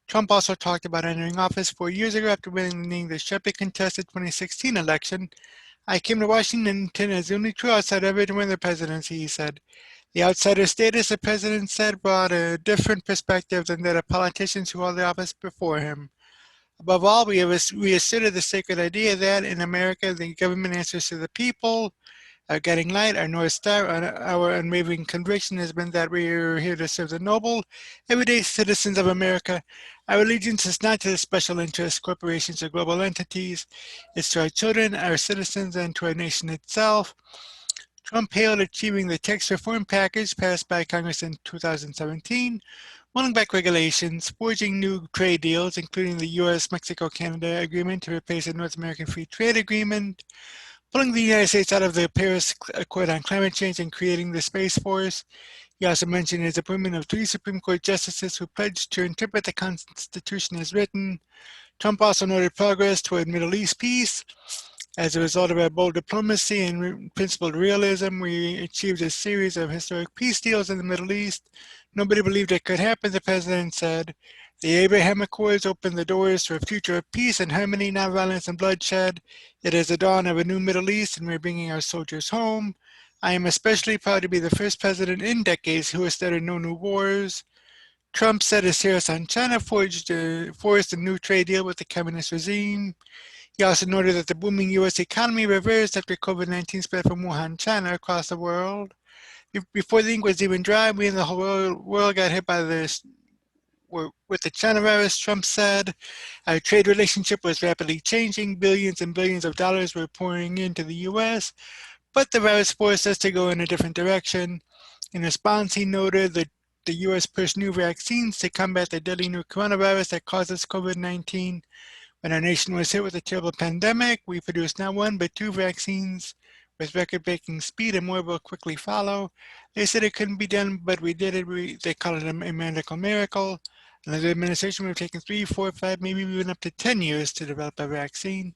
Trump also talked about entering office 4 years ago after winning the sharply contested 2016 election. "I came to Washington as the only true outsider ever to win the presidency," he said. The outsider status, the president said, brought a different perspective than that of politicians who held the office before him. Above all, we have reasserted the sacred idea that in America, the government answers to the people. Our guiding light, our North Star, our unwavering conviction has been that we are here to serve the noble, everyday citizens of America. Our allegiance is not to the special interests, corporations, or global entities. It's to our children, our citizens, and to our nation itself. Trump hailed achieving the tax reform package passed by Congress in 2017, rolling back regulations, forging new trade deals, including the U.S.-Mexico-Canada agreement to replace the North American Free Trade Agreement, pulling the United States out of the Paris Accord on climate change and creating the Space Force. He also mentioned his appointment of 3 Supreme Court justices who pledged to interpret the Constitution as written. Trump also noted progress toward Middle East peace. As a result of our bold diplomacy and principled realism, we achieved a series of historic peace deals in the Middle East. Nobody believed it could happen, the president said. The Abraham Accords opened the doors to a future of peace and harmony, not violence and bloodshed. It is the dawn of a new Middle East, and we're bringing our soldiers home. I am especially proud to be the first president in decades who has started no new wars. Trump set his tariffs on China, forced a new trade deal with the communist regime. He also noted that the booming U.S. economy reversed after COVID-19 spread from Wuhan, China, across the world. Before the ink was even dry, we and the whole world got hit by this. With the China virus, Trump said, our trade relationship was rapidly changing. Billions and billions of dollars were pouring into the U.S., but the virus forced us to go in a different direction. In response, he noted that the U.S. pushed new vaccines to combat the deadly new coronavirus that causes COVID-19. When our nation was hit with a terrible pandemic, we produced not 1 but 2 vaccines with record-breaking speed, and more will quickly follow. They said it couldn't be done, but we did it. They call it a medical miracle. Another administration would have taken 3, 4, 5, maybe even up to 10 years to develop a vaccine.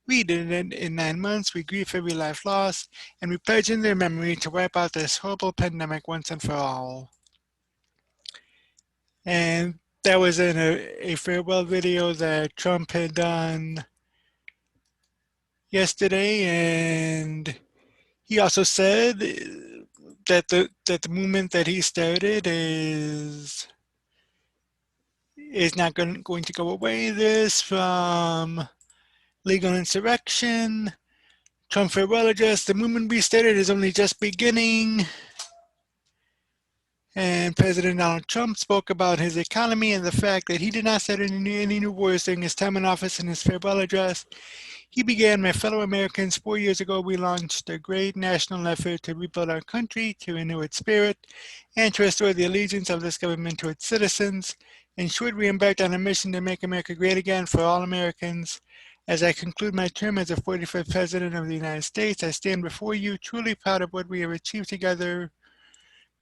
We did it in 9 months. We grieve every life lost, and we pledge in their memory to wipe out this horrible pandemic once and for all. And that was in a farewell video that Trump had done yesterday, and he also said that the movement that he started is not going to go away. This from legal insurrection, Trump farewell address. The movement we started is only just beginning. And President Donald Trump spoke about his economy and the fact that he did not start any new wars during his time in office. In his farewell address, he began, my fellow Americans, 4 years ago, we launched a great national effort to rebuild our country, to renew its spirit, and to restore the allegiance of this government to its citizens. In short, we embarked on a mission to make America great again for all Americans. As I conclude my term as the 45th President of the United States, I stand before you truly proud of what we have achieved together.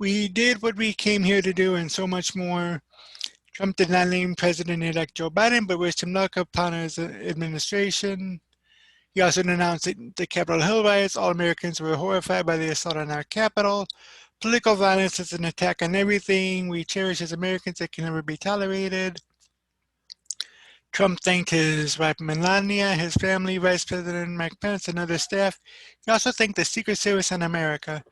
We did what we came here to do and so much more. Trump did not name President-elect Joe Biden, but wished him luck upon his administration. He also announced the Capitol Hill riots. All Americans were horrified by the assault on our Capitol. Political violence is an attack on everything we cherish as Americans that can never be tolerated. Trump thanked his wife Melania, his family, Vice President Mike Pence, and other staff. He also thanked the Secret Service in America.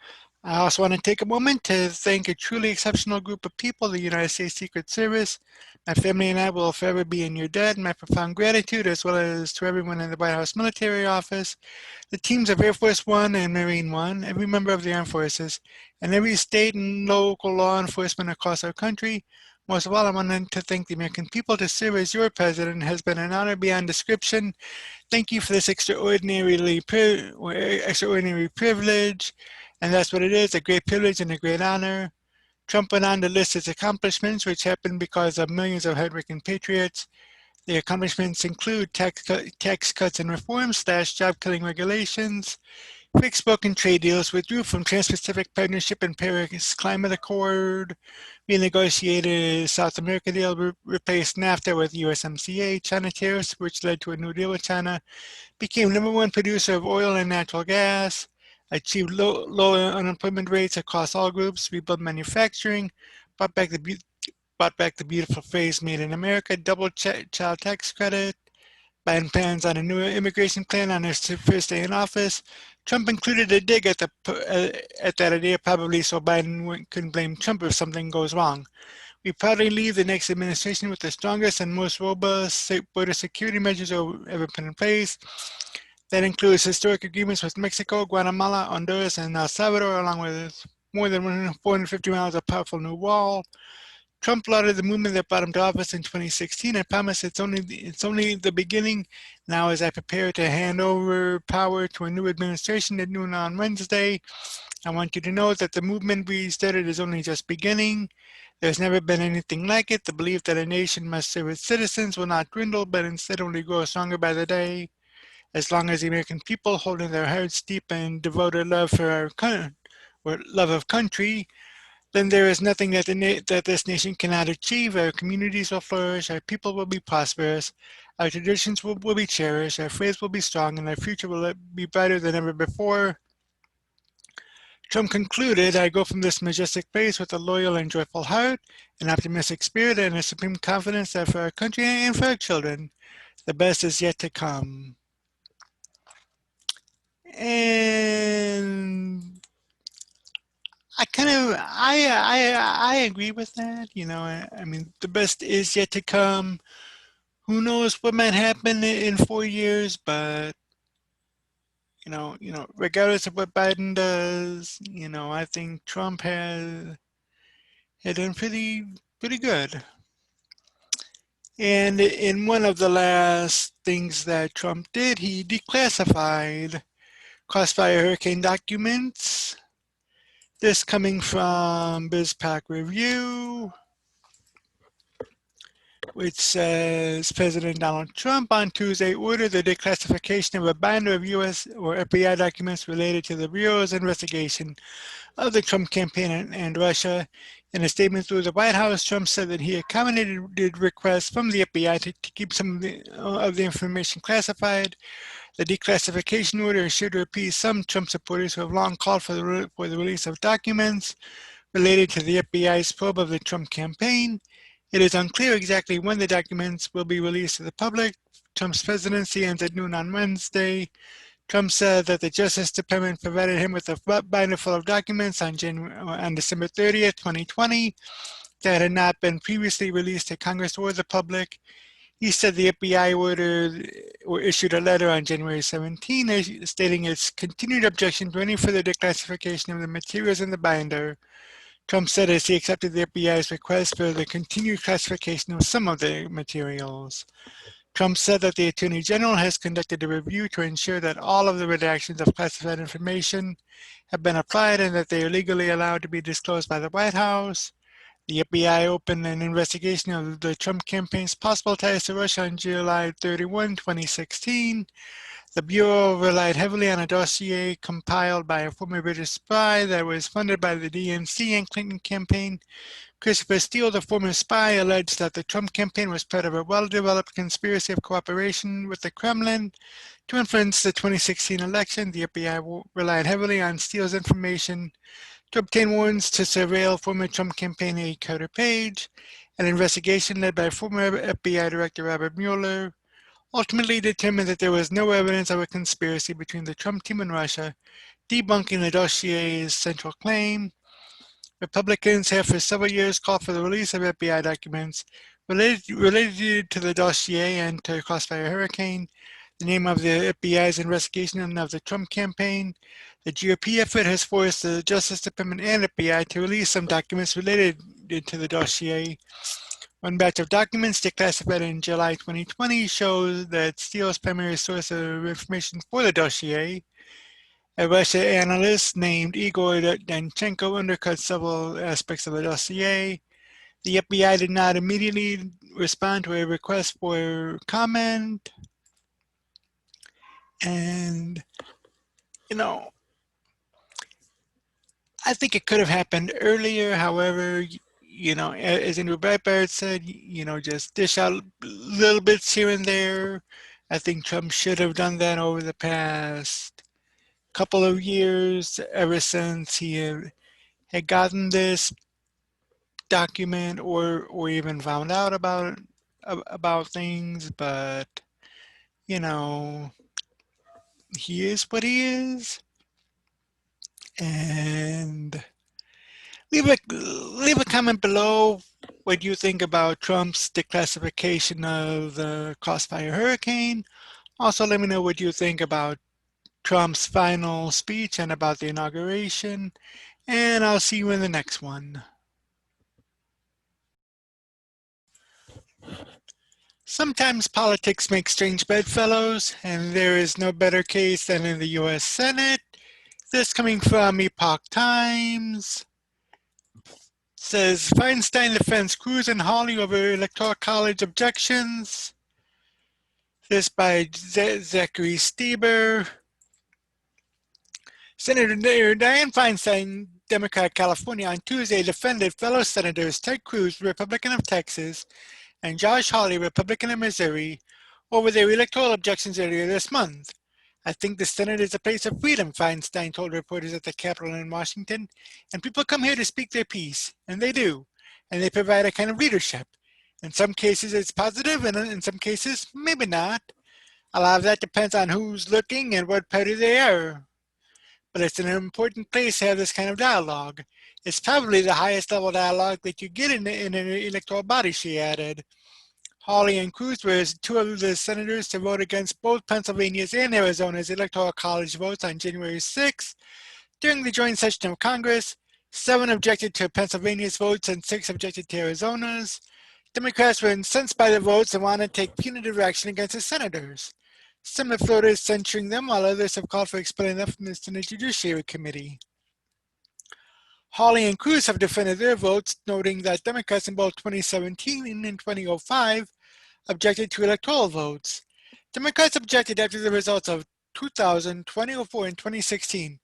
I also want to take a moment to thank a truly exceptional group of people, the United States Secret Service. My family and I will forever be in your debt. My profound gratitude, as well as to everyone in the White House Military Office, the teams of Air Force One and Marine One, every member of the Armed Forces, and every state and local law enforcement across our country. Most of all, I wanted to thank the American people. To serve as your president has been an honor beyond description. Thank you for this extraordinary privilege. And that's what it is, a great privilege and a great honor. Trump went on to list his accomplishments, which happened because of millions of hardworking patriots. The accomplishments include tax cuts and reforms, job-killing regulations, fixed broken trade deals, withdrew from Trans-Pacific Partnership and Paris Climate Accord, renegotiated South America deal, replaced NAFTA with USMCA, China tariffs, which led to a new deal with China, became #1 producer of oil and natural gas, achieved low unemployment rates across all groups, rebuilt manufacturing, brought back the beautiful phrase "Made in America," double child tax credit. Biden plans on a new immigration plan on his first day in office. Trump included a dig at that idea, probably so Biden couldn't blame Trump if something goes wrong. We proudly leave the next administration with the strongest and most robust border security measures ever put in place. That includes historic agreements with Mexico, Guatemala, Honduras, and El Salvador, along with more than 450 miles of powerful new wall. Trump lauded the movement that brought him to office in 2016 and promised it's only the beginning. Now, as I prepare to hand over power to a new administration at noon on Wednesday, I want you to know that the movement we started is only just beginning. There's never been anything like it. The belief that a nation must serve its citizens will not dwindle, but instead only grow stronger by the day. As long as the American people hold in their hearts deep and devoted love for our love of country, then there is nothing that this nation cannot achieve. Our communities will flourish, our people will be prosperous, our traditions will be cherished, our faith will be strong, and our future will be brighter than ever before. Trump concluded, I go from this majestic place with a loyal and joyful heart, an optimistic spirit, and a supreme confidence that for our country and for our children, the best is yet to come. And I agree with that. I mean, the best is yet to come. Who knows what might happen in 4 years, but regardless of what Biden does, I think Trump had done pretty good. And in one of the last things that Trump did, he declassified Crossfire Hurricane documents. This coming from BizPac Review, which says President Donald Trump on Tuesday ordered the declassification of a binder of U.S. or FBI documents related to the Bureau's investigation of the Trump campaign and Russia. In a statement through the White House, Trump said that he accommodated requests from the FBI to keep some of the information classified. The declassification order is sure to appease some Trump supporters who have long called for the release of documents related to the FBI's probe of the Trump campaign. It is unclear exactly when the documents will be released to the public. Trump's presidency ends at noon on Wednesday. Trump said that the Justice Department provided him with a binder full of documents on December 30th, 2020, that had not been previously released to Congress or the public. He said the FBI issued a letter on January 17, stating its continued objection to any further declassification of the materials in the binder. Trump said as he accepted the FBI's request for the continued classification of some of the materials. Trump said that the Attorney General has conducted a review to ensure that all of the redactions of classified information have been applied and that they are legally allowed to be disclosed by the White House. The FBI opened an investigation of the Trump campaign's possible ties to Russia on July 31, 2016. The Bureau relied heavily on a dossier compiled by a former British spy that was funded by the DNC and Clinton campaign. Christopher Steele, the former spy, alleged that the Trump campaign was part of a well-developed conspiracy of cooperation with the Kremlin to influence the 2016 election. The FBI relied heavily on Steele's information to obtain warrants to surveil former Trump campaign aide Carter Page. An investigation led by former FBI Director Robert Mueller ultimately determined that there was no evidence of a conspiracy between the Trump team and Russia, debunking the dossier's central claim. Republicans have for several years called for the release of FBI documents related to the dossier and to Crossfire Hurricane, the name of the FBI's investigation of the Trump campaign. The GOP effort has forced the Justice Department and FBI to release some documents related to the dossier. One batch of documents declassified in July 2020 shows that Steele's primary source of information for the dossier, a Russia analyst named Igor Danchenko, undercut several aspects of the dossier. The FBI did not immediately respond to a request for comment. And, I think it could have happened earlier. However, as Andrew Breitbart said, just dish out little bits here and there. I think Trump should have done that over the past couple of years, ever since he had gotten this document or even found out about things. But he is what he is, and leave a comment below what you think about Trump's declassification of the Crossfire Hurricane. Also, let me know what you think about Trump's final speech and about the inauguration. And I'll see you in the next one. Sometimes politics make strange bedfellows, and there is no better case than in the U.S. Senate. This coming from Epoch Times. Says Feinstein defends Cruz and Hawley over Electoral College objections. This by Zachary Stieber. Senator Dianne Feinstein, Democrat, California, on Tuesday defended fellow Senators Ted Cruz, Republican of Texas, and Josh Hawley, Republican of Missouri, over their electoral objections earlier this month. I think the Senate is a place of freedom, Feinstein told reporters at the Capitol in Washington, and people come here to speak their piece, and they do, and they provide a kind of leadership. In some cases it's positive, and in some cases maybe not. A lot of that depends on who's looking and what party they are. But it's an important place to have this kind of dialogue. It's probably the highest level dialogue that you get in an electoral body, she added. Hawley and Cruz were two of the senators to vote against both Pennsylvania's and Arizona's Electoral College votes on January 6th. During the joint session of Congress, 7 objected to Pennsylvania's votes and 6 objected to Arizona's. Democrats were incensed by the votes and wanted to take punitive action against the senators. Some have floated censuring them, while others have called for expelling them from the Senate Judiciary Committee. Hawley and Cruz have defended their votes, noting that Democrats in both 2017 and 2005 objected to electoral votes. Democrats objected after the results of 2000, 2004, and 2016.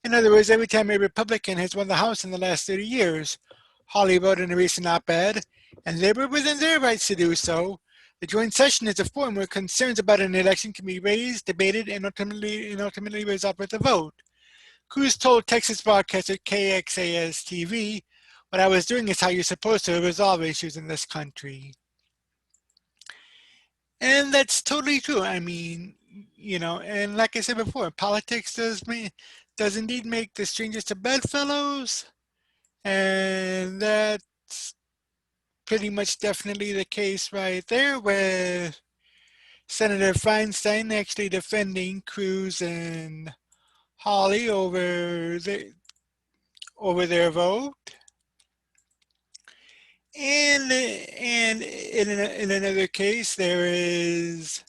In other words, every time a Republican has won the House in the last 30 years. Hawley wrote in a recent op-ed, and they were within their rights to do so. The joint session is a forum where concerns about an election can be raised, debated, and ultimately resolved with a vote. Cruz told Texas broadcaster KXAS-TV, "What I was doing is how you're supposed to resolve issues in this country." And that's totally true. I mean, and like I said before, politics does indeed make the strangest of bedfellows, and that's pretty much definitely the case right there, with Senator Feinstein actually defending Cruz and Hawley over their vote. And in another case, there is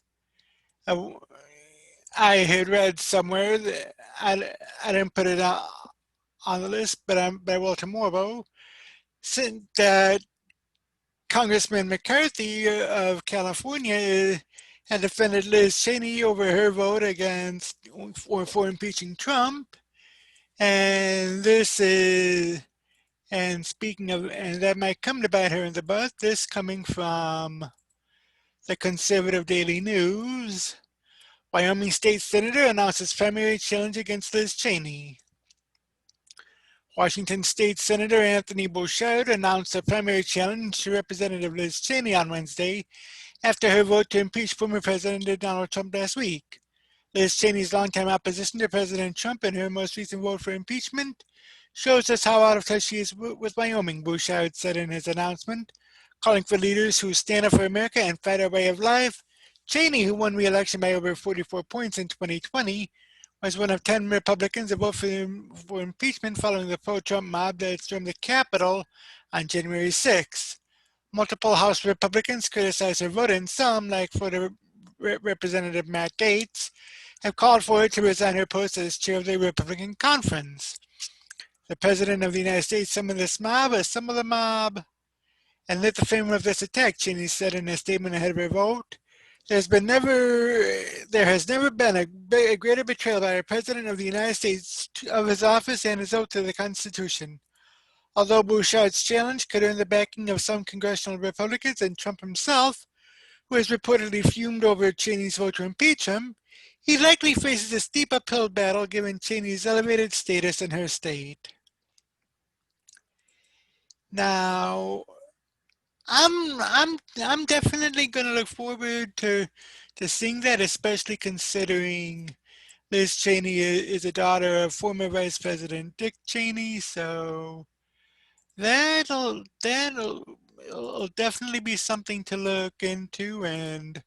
I had read somewhere that I didn't put it on the list, but I will tomorrow, that Congressman McCarthy of California had defended Liz Cheney over her vote for impeaching Trump. And speaking of, and that might come to bite her in the butt, this coming from the conservative Daily News. Wyoming State Senator announces primary challenge against Liz Cheney. Washington State Senator Anthony Bouchard announced a primary challenge to Representative Liz Cheney on Wednesday after her vote to impeach former President Donald Trump last week. Liz Cheney's longtime opposition to President Trump and her most recent vote for impeachment shows us how out of touch she is with Wyoming, Bouchard said in his announcement, calling for leaders who stand up for America and fight our way of life. Cheney, who won re-election by over 44 points in 2020, was one of 10 Republicans to vote for impeachment following the pro-Trump mob that stormed the Capitol on January 6. Multiple House Republicans criticized her vote, and some, like Florida Representative Matt Gaetz, have called for her to resign her post as chair of the Republican conference. The President of the United States summoned this mob as some of the mob and lit the flame of this attack, Cheney said in a statement ahead of her vote. There has never been a greater betrayal by a President of the United States of his office and his oath to the Constitution. Although Bouchard's challenge could earn the backing of some congressional Republicans and Trump himself, who has reportedly fumed over Cheney's vote to impeach him, he likely faces a steep uphill battle given Cheney's elevated status in her state. Now, I'm definitely going to look forward to seeing that, especially considering Liz Cheney is a daughter of former Vice President Dick Cheney, so that'll will definitely be something to look into and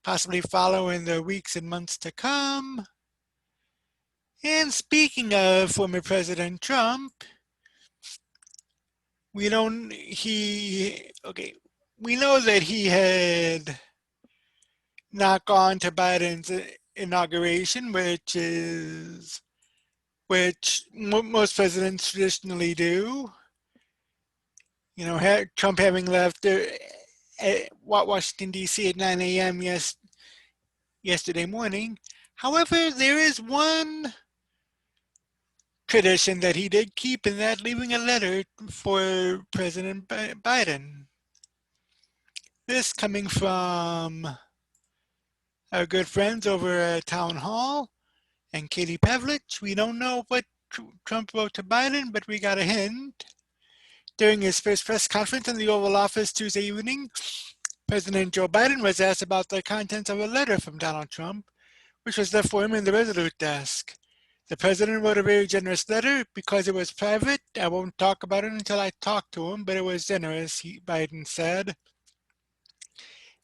possibly follow in the weeks and months to come. And speaking of former President Trump, we don't, he, okay, we know that he had not gone to Biden's inauguration, which most presidents traditionally do. You know, Trump having left Washington, D.C. at 9 a.m. Yesterday morning. However, there is one tradition that he did keep, and that leaving a letter for President Biden. This coming from our good friends over at Town Hall and Katie Pavlich. We don't know what Trump wrote to Biden, but we got a hint. During his first press conference in the Oval Office Tuesday evening, President Joe Biden was asked about the contents of a letter from Donald Trump, which was left for him in the Resolute desk. The president wrote a very generous letter. Because it was private, I won't talk about it until I talk to him, but it was generous, Biden said.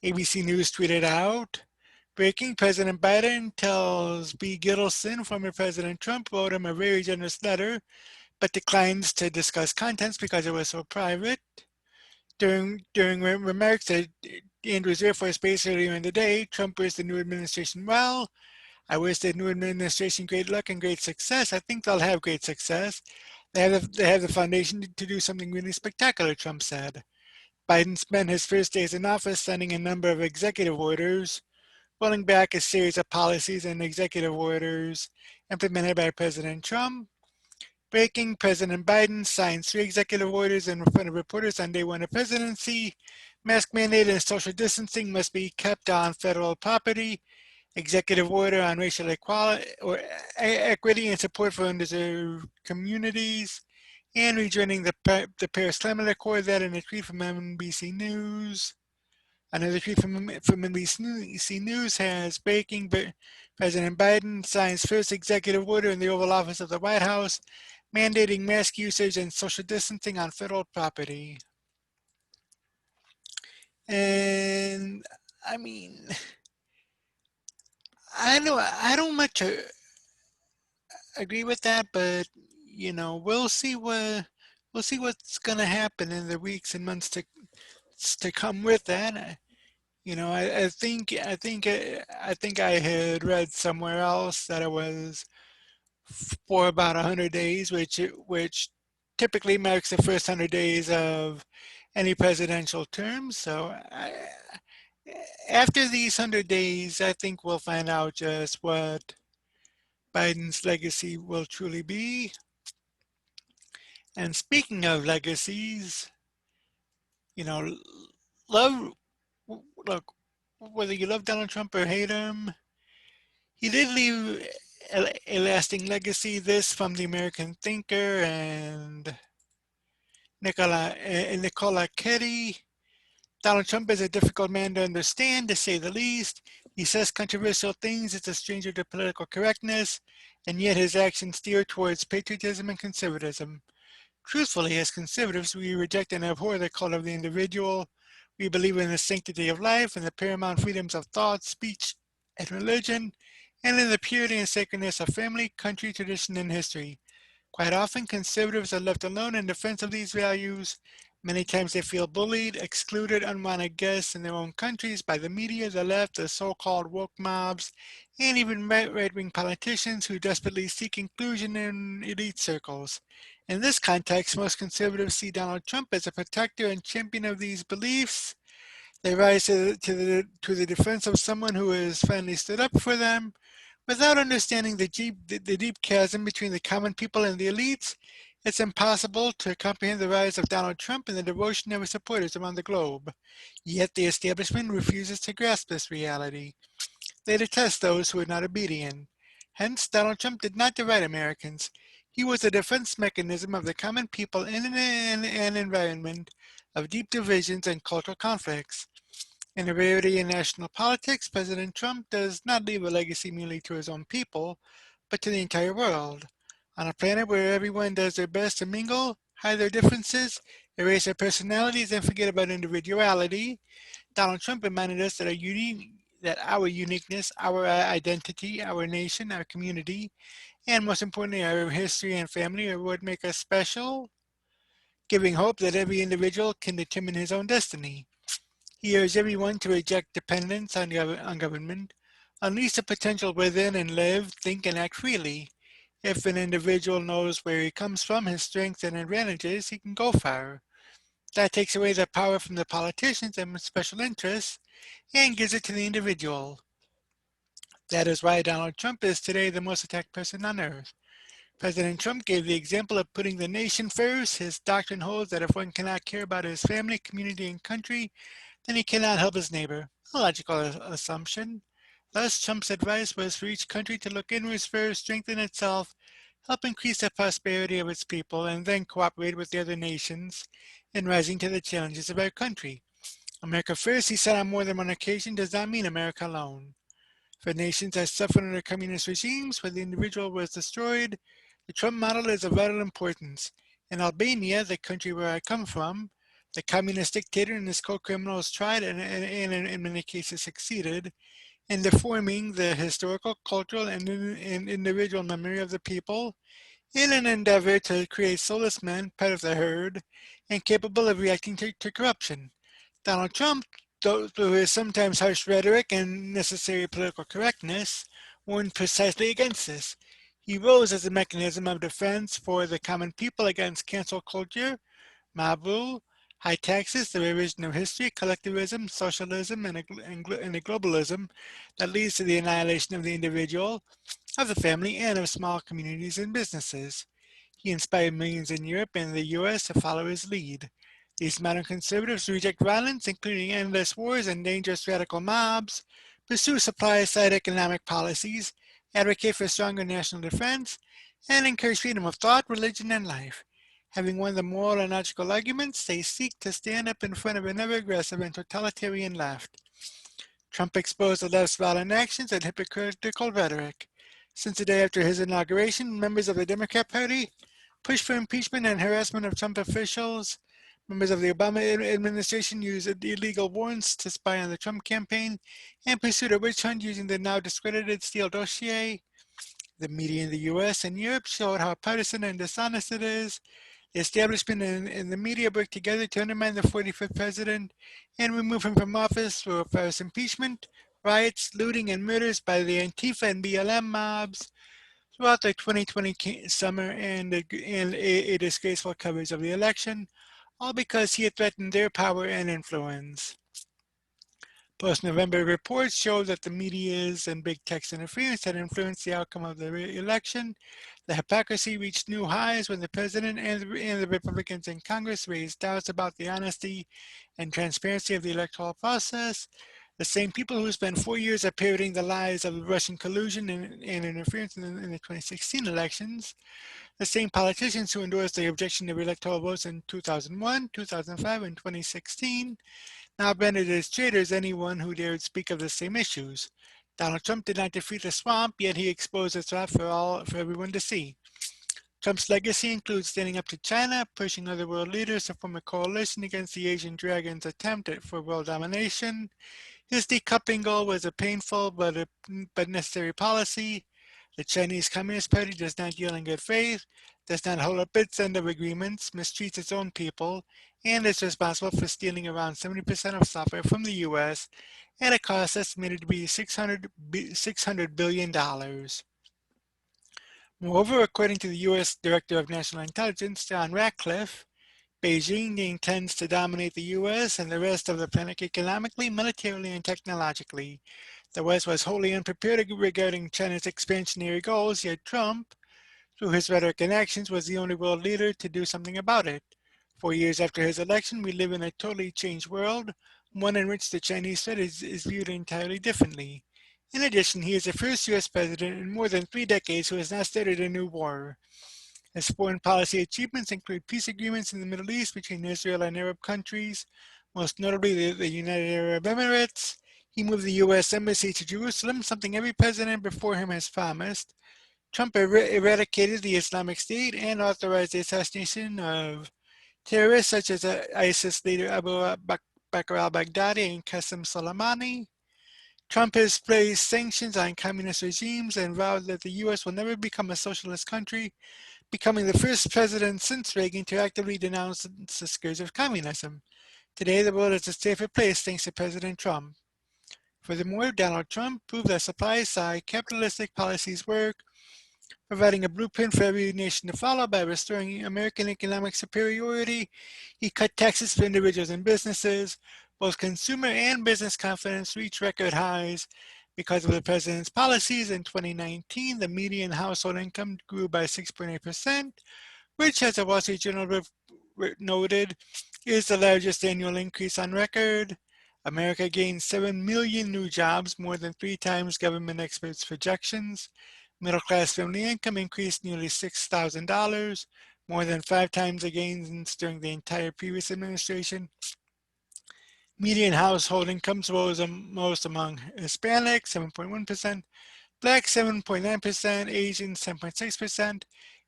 ABC News tweeted out, breaking, President Biden tells B. Gittleson, former President Trump wrote him a very generous letter, but declines to discuss contents because it was so private. During remarks at Andrews Air Force Base earlier in the day, Trump wished the new administration well. I wish the new administration great luck and great success. I think they'll have great success. They have the foundation to do something really spectacular, Trump said. Biden spent his first days in office signing a number of executive orders, rolling back a series of policies and executive orders implemented by President Trump. Breaking, President Biden signed 3 executive orders in front of reporters on day 1 of presidency. Mask mandate and social distancing must be kept on federal property. Executive order on racial equality or equity and support for undeserved communities. And rejoining the Paris Climate Accord. That in a tweet from NBC News. Another tweet from NBC News has breaking, President Biden signs first executive order in the Oval Office of the White House mandating mask usage and social distancing on federal property. And I mean, I don't much agree with that, but you know, we'll see what's gonna happen in the weeks and months to come with that. You know, I think I had read somewhere else that it was for about 100 days, which typically marks the first 100 days of any presidential term. So after these 100 days, I think we'll find out just what Biden's legacy will truly be. And speaking of legacies, you know, love, look, whether you love Donald Trump or hate him, he did leave a lasting legacy. This from the American thinker and Nicola Ketty. Donald Trump is a difficult man to understand, to say the least. He says controversial things, is a stranger to political correctness, and yet his actions steer towards patriotism and conservatism. Truthfully, as conservatives, we reject and abhor the cult of the individual. We believe in the sanctity of life and the paramount freedoms of thought, speech, and religion, and in the purity and sacredness of family, country, tradition, and history. Quite often, conservatives are left alone in defense of these values. Many times they feel bullied, excluded, unwanted guests in their own countries by the media, the left, the so-called woke mobs, and even right-wing politicians who desperately seek inclusion in elite circles. In this context, most conservatives see Donald Trump as a protector and champion of these beliefs. They rise to the defense of someone who has finally stood up for them. Without understanding the deep chasm between the common people and the elites, it's impossible to comprehend the rise of Donald Trump and the devotion of his supporters around the globe. Yet the establishment refuses to grasp this reality. They detest those who are not obedient. Hence, Donald Trump did not divide Americans. He was a defense mechanism of the common people in an environment of deep divisions and cultural conflicts. In a rarity in national politics, President Trump does not leave a legacy merely to his own people, but to the entire world. On a planet where everyone does their best to mingle, hide their differences, erase their personalities, and forget about individuality. Donald Trump reminded us that our uniqueness, our identity, our nation, our community, and most importantly, our history and family are what make us special, giving hope that every individual can determine his own destiny. He urged everyone to reject dependence on government, unleash the potential within, and live, think, and act freely. If an individual knows where he comes from, his strengths and advantages, he can go far. That takes away the power from the politicians and special interests and gives it to the individual. That is why Donald Trump is today the most attacked person on earth. President Trump gave the example of putting the nation first. His doctrine holds that if one cannot care about his family, community, and country, then he cannot help his neighbor. A logical assumption. Thus, Trump's advice was for each country to look inwards first, strengthen itself, help increase the prosperity of its people, and then cooperate with the other nations in rising to the challenges of our country. America first, he said on more than one occasion, does not mean America alone. For nations that suffered under communist regimes where the individual was destroyed, the Trump model is of vital importance. In Albania, the country where I come from, the communist dictator and his co-criminals tried and in many cases succeeded in deforming the historical, cultural, and individual memory of the people in an endeavor to create soulless men, part of the herd, and capable of reacting to corruption. Donald Trump, through his sometimes harsh rhetoric and necessary political correctness, warned precisely against this. He rose as a mechanism of defense for the common people against cancel culture, mob rule, high taxes, the revision of history, collectivism, socialism, and a globalism that leads to the annihilation of the individual, of the family, and of small communities and businesses. He inspired millions in Europe and the US to follow his lead. These modern conservatives reject violence, including endless wars and dangerous radical mobs, pursue supply-side economic policies, advocate for stronger national defense, and encourage freedom of thought, religion, and life. Having won the moral and logical arguments, they seek to stand up in front of an ever-aggressive and totalitarian left. Trump exposed the left's violent actions and hypocritical rhetoric. Since the day after his inauguration, members of the Democrat Party pushed for impeachment and harassment of Trump officials. Members of the Obama administration used illegal warrants to spy on the Trump campaign and pursued a witch hunt using the now discredited Steele dossier. The media in the US and Europe showed how partisan and dishonest it is. The establishment and the media worked together to undermine the 45th president and remove him from office through false impeachment, riots, looting, and murders by the Antifa and BLM mobs throughout the 2020 summer and a disgraceful coverage of the election, all because he had threatened their power and influence. Post-November reports showed that the media's and big tech's interference had influenced the outcome of the election. The hypocrisy reached new highs when the president and the Republicans in Congress raised doubts about the honesty and transparency of the electoral process. The same people who spent 4 years parroting the lies of Russian collusion and interference in the 2016 elections, the same politicians who endorsed the objection to electoral votes in 2001, 2005, and 2016, now branded as traitors anyone who dared speak of the same issues. Donald Trump did not defeat the swamp, yet he exposed the threat for everyone to see. Trump's legacy includes standing up to China, pushing other world leaders to form a coalition against the Asian dragon's attempt for world domination. His decoupling goal was a painful but necessary policy. The Chinese Communist Party does not deal in good faith, does not hold up its end of agreements, mistreats its own people, and is responsible for stealing around 70% of software from the US at a cost estimated to be $600 billion. Moreover, according to the US Director of National Intelligence, John Ratcliffe, Beijing intends to dominate the US and the rest of the planet economically, militarily, and technologically. The West was wholly unprepared regarding China's expansionary goals, yet Trump, through his rhetoric and actions, was the only world leader to do something about it. 4 years after his election, we live in a totally changed world, one in which the Chinese threat is viewed entirely differently. In addition, he is the first US president in more than 3 decades who has not started a new war. His foreign policy achievements include peace agreements in the Middle East between Israel and Arab countries, most notably the United Arab Emirates. He moved the US Embassy to Jerusalem, something every president before him has promised. Trump eradicated the Islamic State and authorized the assassination of terrorists such as ISIS leader Abu Bakr al-Baghdadi and Qasem Soleimani. Trump has placed sanctions on communist regimes and vowed that the U.S. will never become a socialist country, becoming the first president since Reagan to actively denounce the scourge of communism. Today, the world is a safer place thanks to President Trump. Furthermore, Donald Trump proved that supply-side capitalistic policies work, providing a blueprint for every nation to follow by restoring American economic superiority. He cut taxes for individuals and businesses. Both consumer and business confidence reached record highs. Because of the president's policies in 2019, the median household income grew by 6.8%, which, as the Wall Street Journal noted, is the largest annual increase on record. America gained 7 million new jobs, more than 3 times government experts' projections. Middle-class family income increased nearly $6,000, more than 5 times the gains during the entire previous administration. Median household incomes rose most among Hispanics, 7.1%, Blacks, 7.9%, Asians, 10.6%,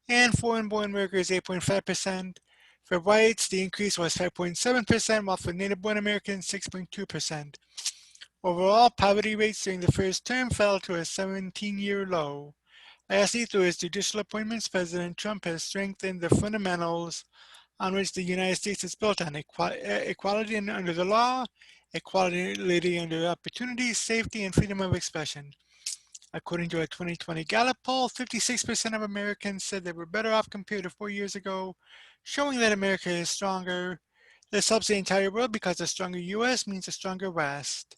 and foreign-born workers, 8.5%. For whites, the increase was 5.7%, while for native-born Americans, 6.2%. Overall, poverty rates during the first term fell to a 17-year low. Lastly, through his judicial appointments, President Trump has strengthened the fundamentals on which the United States is built on: equality under the law, equality under opportunity, safety, and freedom of expression. According to a 2020 Gallup poll, 56% of Americans said they were better off compared to 4 years ago, showing that America is stronger. This helps the entire world because a stronger U.S. means a stronger West.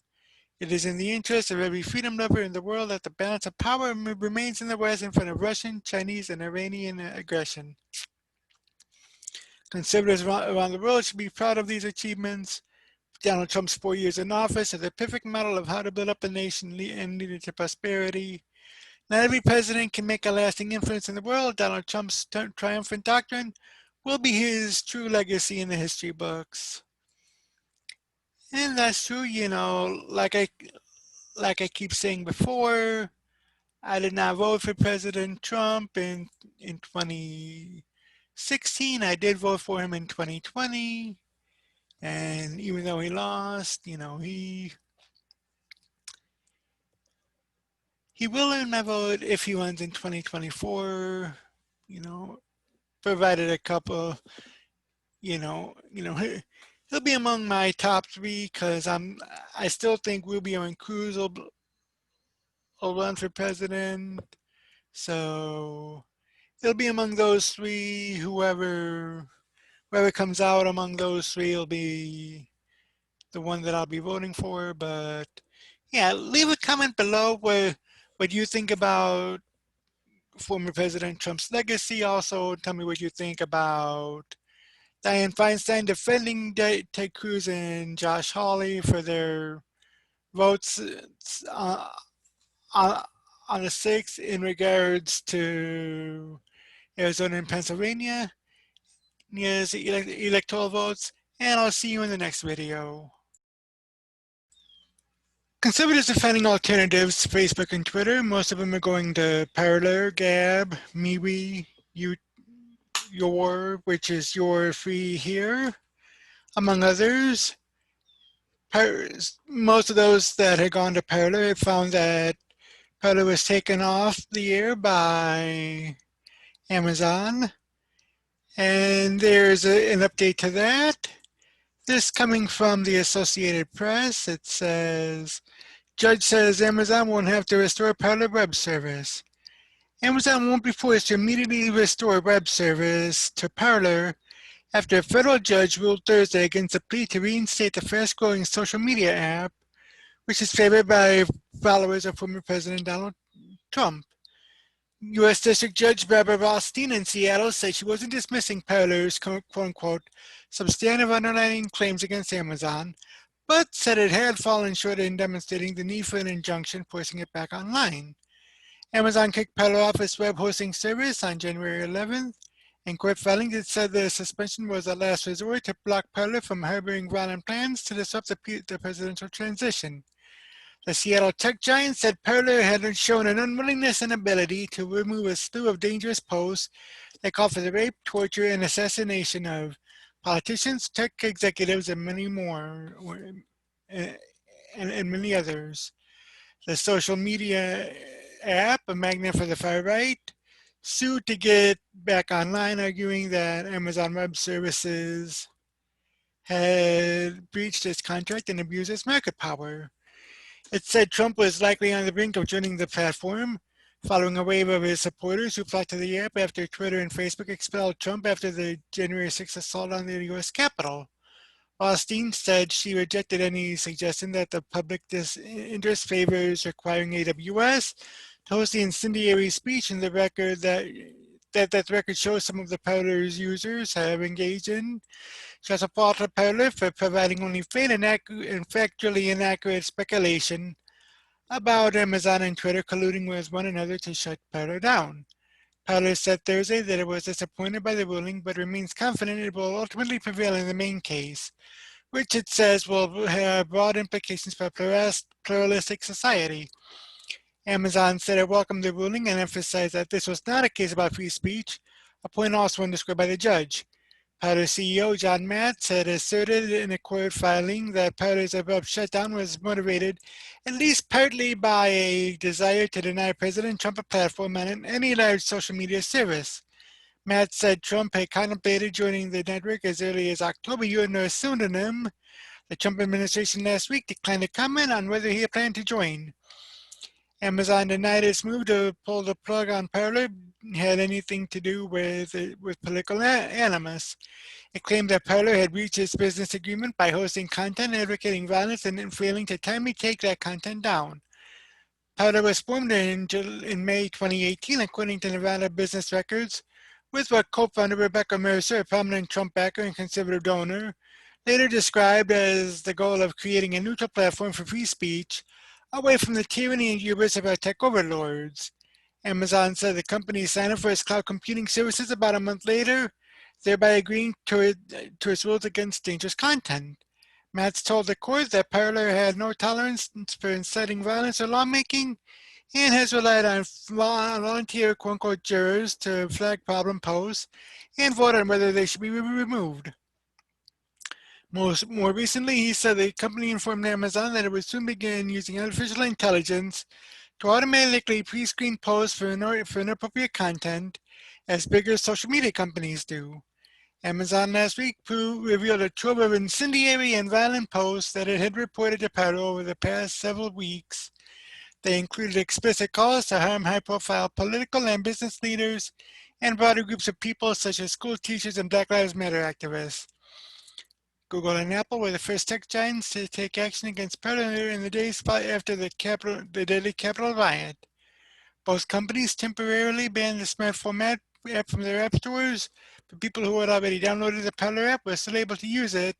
It is in the interest of every freedom lover in the world that the balance of power remains in the West in front of Russian, Chinese, and Iranian aggression. Conservatives around the world should be proud of these achievements. Donald Trump's 4 years in office is a perfect model of how to build up a nation and lead it to prosperity. Not every president can make a lasting influence in the world. Donald Trump's triumphant doctrine will be his true legacy in the history books. And that's true, like I keep saying before, I did not vote for President Trump in 2016. I did vote for him in 2020. And even though he lost, he will earn my vote if he wins in 2024, provided a couple, he'll be among my top 3 because I still think Rubio and Cruz will run for president. So it'll be among those 3. Whoever comes out among those 3 will be the one that I'll be voting for. But yeah, leave a comment below what you think about former President Trump's legacy. Also, tell me what you think about Dianne Feinstein defending Ted Cruz and Josh Hawley for their votes on the 6th in regards to Arizona and Pennsylvania, near the electoral votes, and I'll see you in the next video. Conservatives are finding alternatives to Facebook and Twitter. Most of them are going to Parler, Gab, MeWe, Your, which is Your Free Here, among others. Most of those that had gone to Parler found that Parler was taken off the air by Amazon. And there's an update to that. This coming from the Associated Press. It says, Judge says Amazon won't have to restore Parler web service. Amazon won't be forced to immediately restore web service to Parler after a federal judge ruled Thursday against a plea to reinstate the fast-growing social media app, which is favored by followers of former President Donald Trump. U.S. District Judge Barbara Rothstein in Seattle said she wasn't dismissing Parler's quote-unquote substantive underlying claims against Amazon, but said it had fallen short in demonstrating the need for an injunction forcing it back online. Amazon kicked Parler off its web hosting service on January 11th. In court filings, it said the suspension was a last resort to block Parler from harboring violent plans to disrupt the presidential transition. The Seattle tech giant said Parler had shown an unwillingness and ability to remove a slew of dangerous posts that call for the rape, torture, and assassination of politicians, tech executives, and many more, and many others. The social media app, a magnet for the far right, sued to get back online, arguing that Amazon Web Services had breached its contract and abused its market power. It said Trump was likely on the brink of joining the platform, following a wave of his supporters who flocked to the app after Twitter and Facebook expelled Trump after the January 6th assault on the U.S. Capitol. Feinstein said she rejected any suggestion that the public disinterest favors requiring AWS to host the incendiary speech in the record that the record shows some of the Parler's users have engaged in. She also faulted Parler for providing only faint and factually inaccurate speculation about Amazon and Twitter colluding with one another to shut Parler down. Parler said Thursday that it was disappointed by the ruling, but remains confident it will ultimately prevail in the main case, which it says will have broad implications for a pluralistic society. Amazon said it welcomed the ruling and emphasized that this was not a case about free speech, a point also underscored by the judge. Parler CEO John Matz had asserted in a court filing that Parler's abrupt shutdown was motivated at least partly by a desire to deny President Trump a platform on any large social media service. Matz said Trump had contemplated joining the network as early as October under a pseudonym. The Trump administration last week declined to comment on whether he planned to join. Amazon denied its move to pull the plug on Parler had anything to do with political animus. It claimed that Parler had reached its business agreement by hosting content advocating violence and then failing to timely take that content down. Parler was formed in May 2018, according to Nevada business records, with what co-founder Rebecca Mercer, a prominent Trump backer and conservative donor, later described as the goal of creating a neutral platform for free speech away from the tyranny and hubris of our tech overlords. Amazon said the company signed up for its cloud computing services about a month later, thereby agreeing to its rules against dangerous content. Matz told the court that Parler had no tolerance for inciting violence or lawmaking and has relied on volunteer quote-unquote jurors to flag problem posts and vote on whether they should be removed. More recently, he said the company informed Amazon that it would soon begin using artificial intelligence to automatically pre-screen posts for inappropriate content, as bigger social media companies do. Amazon last week revealed a trove of incendiary and violent posts that it had reported to Parler over the past several weeks. They included explicit calls to harm high-profile political and business leaders and broader groups of people such as school teachers and Black Lives Matter activists. Google and Apple were the first tech giants to take action against Parler in the days after the deadly Capitol riot. Both companies temporarily banned the smartphone app from their app stores, but people who had already downloaded the Parler app were still able to use it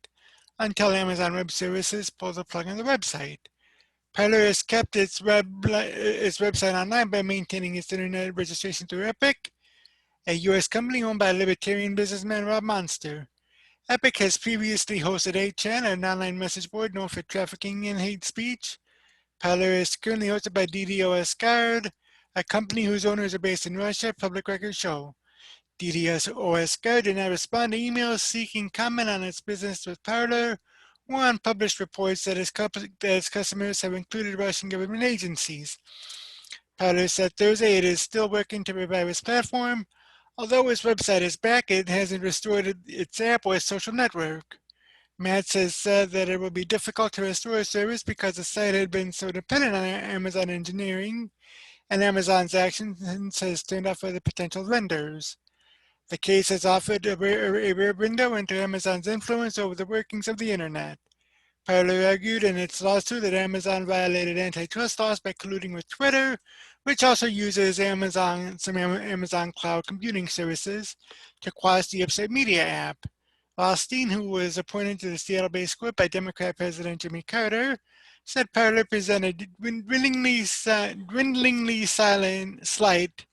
until Amazon Web Services pulled the plug on the website. Parler has kept its website online by maintaining its internet registration through Epic, a U.S. company owned by libertarian businessman Rob Monster. Epic has previously hosted 8chan, an online message board known for trafficking in hate speech. Parler is currently hosted by DDoS Guard, a company whose owners are based in Russia, public records show. DDoS Guard did not respond to emails seeking comment on its business with Parler or on published reports that its customers have included Russian government agencies. Parler said Thursday it is still working to revive its platform. Although its website is back, it hasn't restored its app or its social network. Matz has said that it will be difficult to restore a service because the site had been so dependent on Amazon engineering, and Amazon's actions has turned off other potential vendors. The case has offered a rare window into Amazon's influence over the workings of the internet. Parler argued in its lawsuit that Amazon violated antitrust laws by colluding with Twitter, which also uses some Amazon cloud computing services, to quash the Upside Media app. Feinstein, who was appointed to the Seattle-based court by Democrat President Jimmy Carter, said Parler presented dwindlingly slight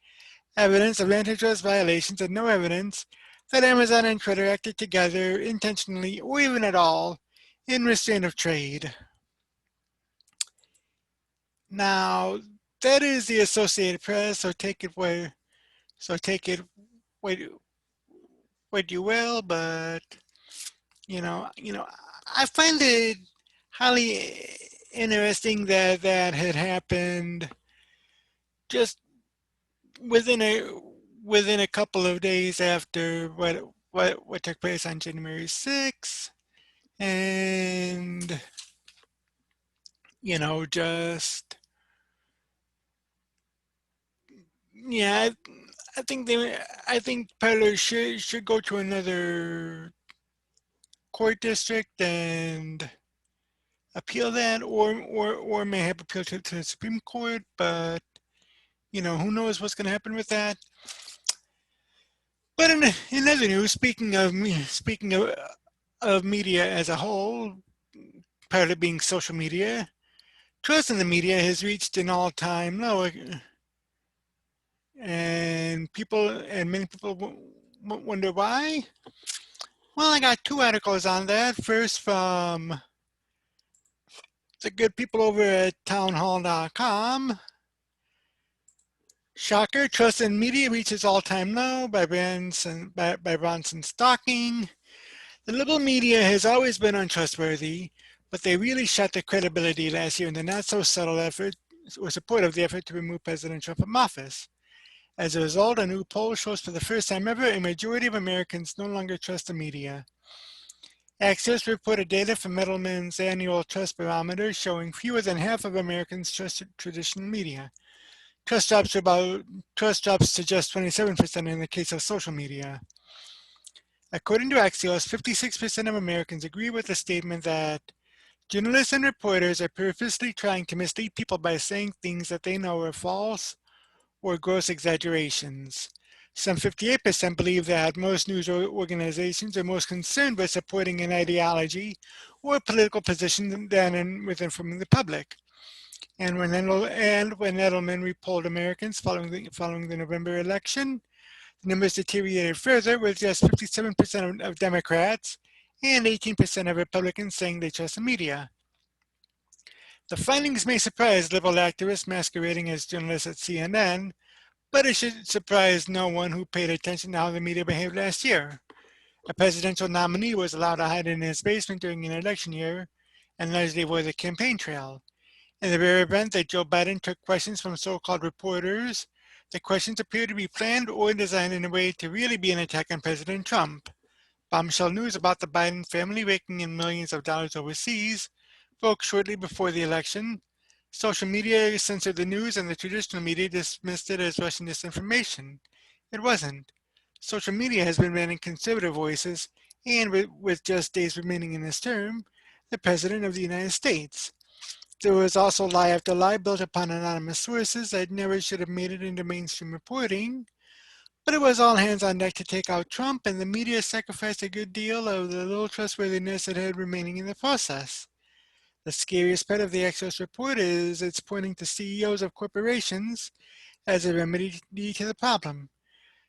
evidence of antitrust violations and no evidence that Amazon and Twitter acted together intentionally or even at all in restraint of trade. Now, that is the Associated Press, so take it where, so take it what, what you will, but I find it highly interesting that that had happened just within a within a couple of days after what took place on January 6th, and just yeah, I think I think Parler should go to another court district and appeal that, or may have appealed to the Supreme Court, but who knows what's going to happen with that. But in other news, speaking of media as a whole, part of being social media, trust in the media has reached an all-time low, and many people wonder why. Well, I got two articles on that. First, from the good people over at townhall.com. Shocker, trust in media reaches all-time low by Bronson Stocking. The liberal media has always been untrustworthy, but they really shot their credibility last year in the not-so-subtle effort or support of the effort to remove President Trump from office. As a result, a new poll shows for the first time ever a majority of Americans no longer trust the media. Axios reported data from Edelman's annual trust barometer showing fewer than half of Americans trust traditional media. Trust drops to just 27% in the case of social media. According to Axios, 56% of Americans agree with the statement that journalists and reporters are purposely trying to mislead people by saying things that they know are false or gross exaggerations. Some 58% believe that most news organizations are most concerned with supporting an ideology or political position than with informing the public. And when Edelman repolled Americans following the November election, the numbers deteriorated further, with just 57% of Democrats and 18% of Republicans saying they trust the media. The findings may surprise liberal activists masquerading as journalists at CNN, but it should surprise no one who paid attention to how the media behaved last year. A presidential nominee was allowed to hide in his basement during an election year and largely avoid the campaign trail. In the rare event that Joe Biden took questions from so-called reporters, the questions appeared to be planned or designed in a way to really be an attack on President Trump. Bombshell news about the Biden family raking in millions of dollars overseas broke shortly before the election. Social media censored the news, and the traditional media dismissed it as Russian disinformation. It wasn't. Social media has been banning conservative voices, and with just days remaining in his term, the President of the United States. There was also lie after lie built upon anonymous sources that never should have made it into mainstream reporting. But it was all hands on deck to take out Trump, and the media sacrificed a good deal of the little trustworthiness it had remaining in the process. The scariest part of the Axios report is it's pointing to CEOs of corporations as a remedy to the problem.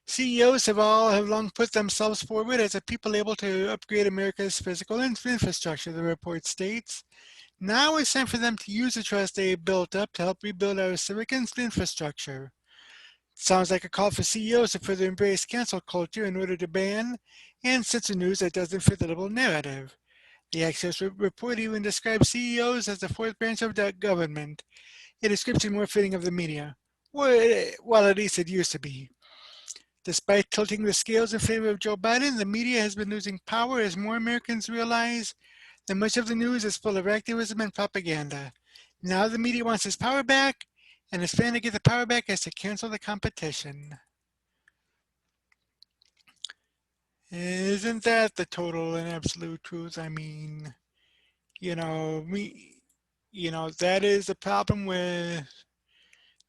CEOs have long put themselves forward as a people able to upgrade America's physical infrastructure, the report states. Now it's time for them to use the trust they built up to help rebuild our civic infrastructure. Sounds like a call for CEOs to further embrace cancel culture in order to ban and censor news that doesn't fit the liberal narrative. The Axios report even describes CEOs as the fourth branch of the government, a description more fitting of the media, well, at least it used to be. Despite tilting the scales in favor of Joe Biden, the media has been losing power as more Americans realize that much of the news is full of activism and propaganda. Now the media wants its power back, and its plan to get the power back is to cancel the competition. Isn't that the total and absolute truth? I mean, that is the problem with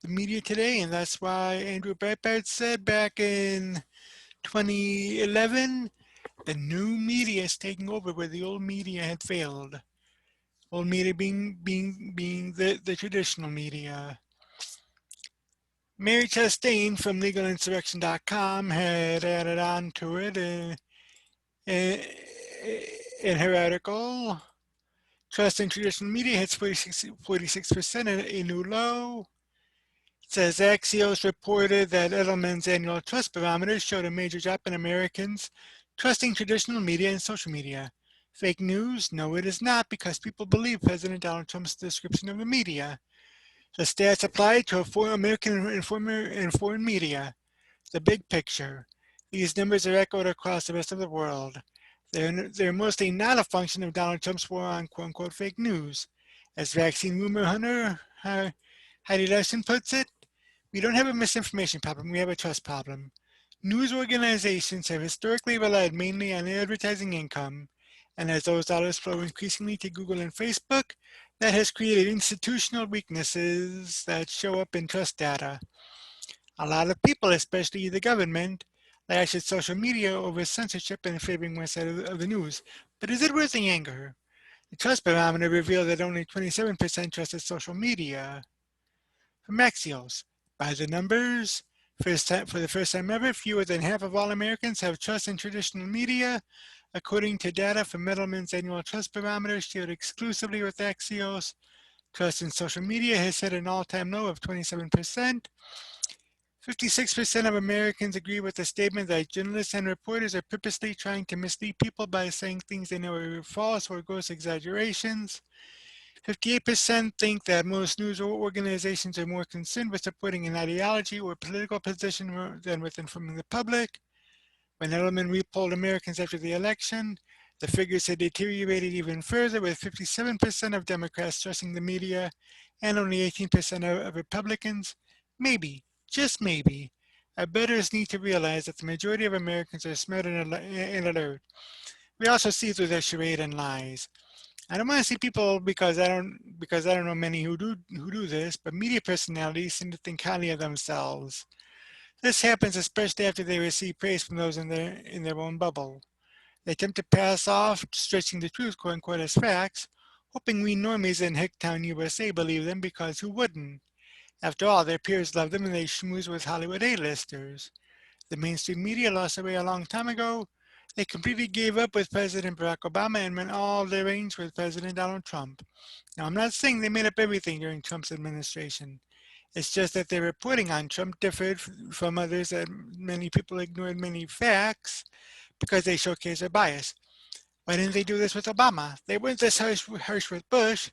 the media today, and that's why Andrew Breitbart said back in 2011, the new media is taking over where the old media had failed. Old media being the traditional media. Mary Chastain from legalinsurrection.com had added on to it in her article. Trust in traditional media hits 46% at a new low. It says Axios reported that Edelman's annual trust barometer showed a major drop in Americans trusting traditional media and social media. Fake news? No, it is not, because people believe President Donald Trump's description of the media. The stats apply to American and foreign media. The big picture. These numbers are echoed across the rest of the world. They're mostly not a function of Donald Trump's war on quote-unquote fake news. As vaccine rumor hunter Heidi Larson puts it, we don't have a misinformation problem, we have a trust problem. News organizations have historically relied mainly on advertising income, and as those dollars flow increasingly to Google and Facebook, that has created institutional weaknesses that show up in trust data. A lot of people, especially the government, lash at social media over censorship and favoring one side of the news. But is it worth the anger? The trust barometer revealed that only 27% trusted social media. From Axios, by the numbers, for the first time ever, fewer than half of all Americans have trust in traditional media, according to data from Edelman's annual trust barometer shared exclusively with Axios. Trust in social media has hit an all-time low of 27%. 56% of Americans agree with the statement that journalists and reporters are purposely trying to mislead people by saying things they know are false or gross exaggerations. 58% think that most news organizations are more concerned with supporting an ideology or political position than with informing the public. When Edelman repolled Americans after the election, the figures had deteriorated even further, with 57% of Democrats trusting the media and only 18% of Republicans. Maybe, just maybe, our betters need to realize that the majority of Americans are smart and alert. We also see through their charade and lies. I don't want to see people because I don't know many who do this, but media personalities seem to think highly of themselves. This happens especially after they receive praise from those in their own bubble. They attempt to pass off stretching the truth, quote unquote, as facts, hoping we normies in Hicktown, USA believe them, because who wouldn't? After all, their peers love them and they schmooze with Hollywood A-listers. The mainstream media lost their way a long time ago. They completely gave up with President Barack Obama and went all their range with President Donald Trump. Now, I'm not saying they made up everything during Trump's administration. It's just that their reporting on Trump differed from others, that many people ignored many facts because they showcased their bias. Why didn't they do this with Obama? They weren't this harsh with Bush.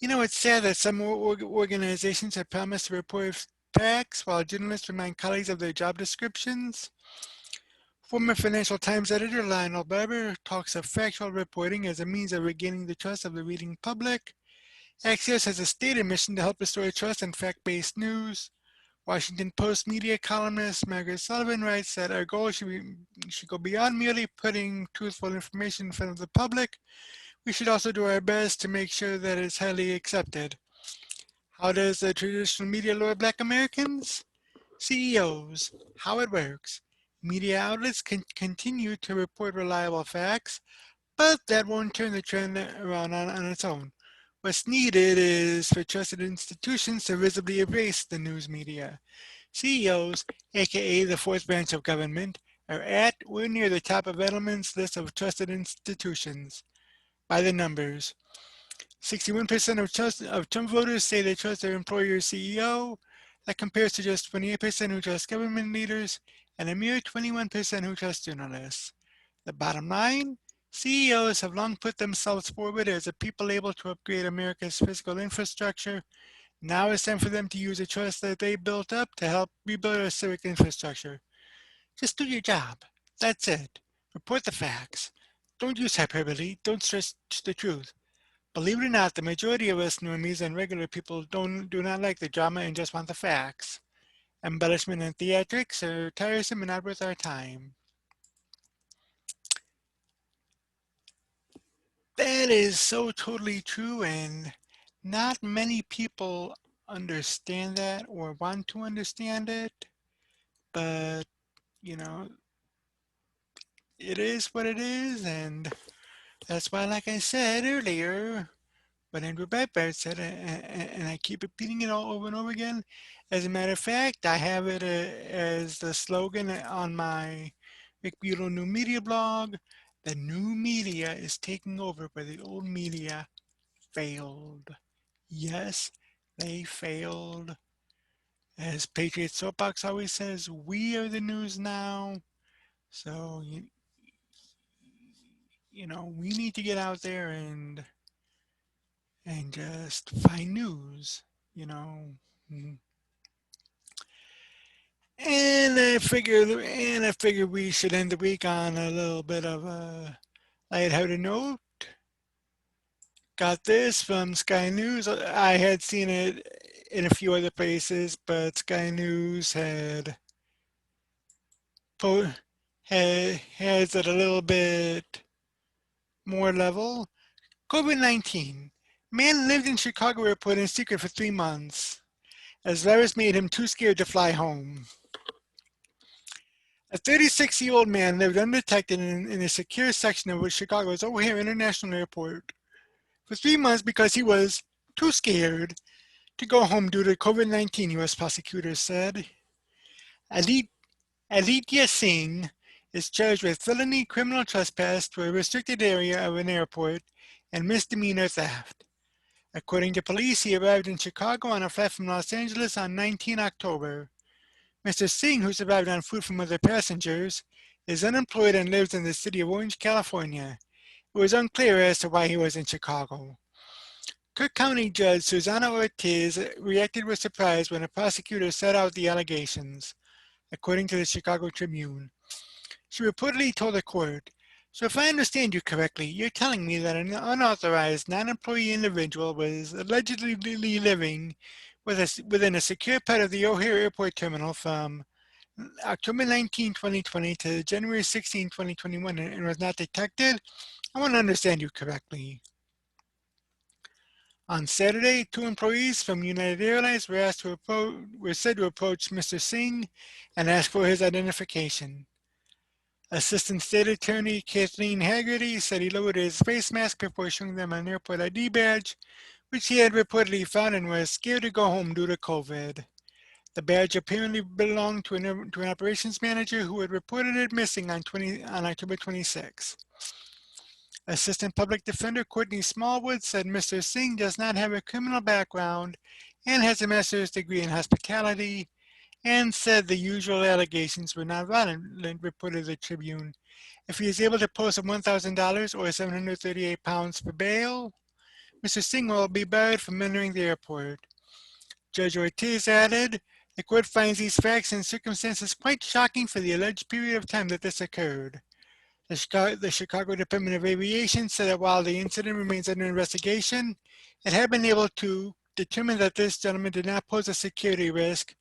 You know, it's sad that some organizations have promised to report facts while journalists remind colleagues of their job descriptions. Former Financial Times editor Lionel Barber talks of factual reporting as a means of regaining the trust of the reading public. Axios has a stated mission to help restore trust in fact-based news. Washington Post media columnist Margaret Sullivan writes that our goal should go beyond merely putting truthful information in front of the public. We should also do our best to make sure that it's highly accepted. How does the traditional media lure Black Americans? CEOs. How it works. Media outlets can continue to report reliable facts, but that won't turn the trend around on its own. What's needed is for trusted institutions to visibly erase the news media. CEOs, aka the fourth branch of government, are at or near the top of Edelman's list of trusted institutions. By the numbers, 61% of Trump voters say they trust their employer's CEO. That compares to just 28% who trust government leaders and a mere 21% who trust journalists. The bottom line, CEOs have long put themselves forward as a people able to upgrade America's physical infrastructure. Now it's time for them to use the trust that they built up to help rebuild our civic infrastructure. Just do your job. That's it. Report the facts. Don't use hyperbole. Don't stretch the truth. Believe it or not, the majority of us normies and regular people do not like the drama and just want the facts. Embellishment and theatrics are tiresome and not worth our time. That is so totally true, and not many people understand that or want to understand it, but you know, it is what it is, and that's why, like I said earlier, what Andrew Breitbart said, and I keep repeating it all over and over again. As a matter of fact, I have it as the slogan on my Rick Bulow New Media blog. The new media is taking over where the old media failed. Yes, they failed. As Patriot Soapbox always says, we are the news now. So, we need to get out there and just find news, you know. And I figure we should end the week on a little bit of a lighthearted note. Got this from Sky News. I had seen it in a few other places, but Sky News has it a little bit more level. COVID-19. Man lived in Chicago airport in secret for 3 months, as virus made him too scared to fly home. A 36-year-old man lived undetected in a secure section of Chicago's O'Hare International Airport for 3 months because he was too scared to go home due to COVID-19, U.S. prosecutors said. Aditya Singh is charged with felony criminal trespass to a restricted area of an airport and misdemeanor theft. According to police, he arrived in Chicago on a flight from Los Angeles on 19 October. Mr. Singh, who survived on food from other passengers, is unemployed and lives in the city of Orange, California. It was unclear as to why he was in Chicago. Cook County Judge Susana Ortiz reacted with surprise when a prosecutor set out the allegations, according to the Chicago Tribune. She reportedly told the court, "So if I understand you correctly, you're telling me that an unauthorized, non-employee individual was allegedly living within a secure part of the O'Hare Airport terminal from October 19, 2020 to January 16, 2021 and was not detected? I want to understand you correctly." On Saturday, 2 employees from United Airlines were said to approach Mr. Singh and ask for his identification. Assistant State Attorney Kathleen Haggerty said he lowered his face mask before showing them an airport ID badge, which he had reportedly found and was scared to go home due to COVID. The badge apparently belonged to an operations manager who had reported it missing on October 26. Assistant Public Defender Courtney Smallwood said Mr. Singh does not have a criminal background and has a master's degree in hospitality, and said the usual allegations were not violent, reported the Tribune. If he is able to post $1,000 or 738 pounds for bail, Mr. Singh will be barred from entering the airport. Judge Ortiz added, "The court finds these facts and circumstances quite shocking for the alleged period of time that this occurred." The Chicago Department of Aviation said that while the incident remains under investigation, it had been able to determine that this gentleman did not pose a security risk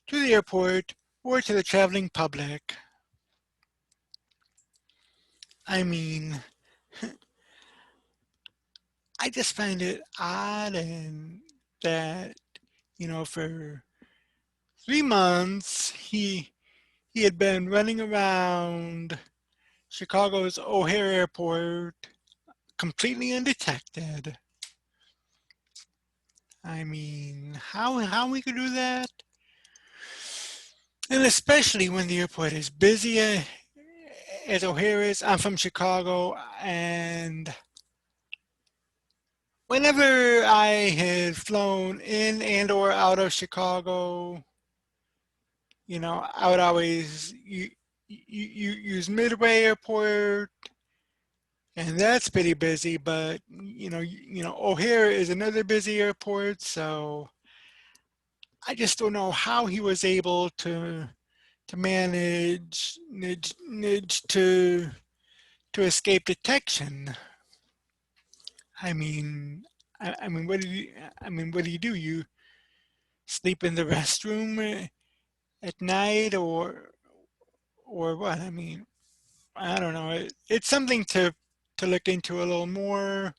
to the airport or to the traveling public. I mean, I just find it odd and that, for 3 months he had been running around Chicago's O'Hare Airport completely undetected. I mean, how we could do that? And especially when the airport is busy as O'Hare is. I'm from Chicago, and whenever I had flown in and or out of Chicago, I would always use Midway Airport, and that's pretty busy. But O'Hare is another busy airport, so I just don't know how he was able to manage to escape detection. I mean, what do you do? You sleep in the restroom at night, or what? I mean, I don't know. It's something to look into a little more.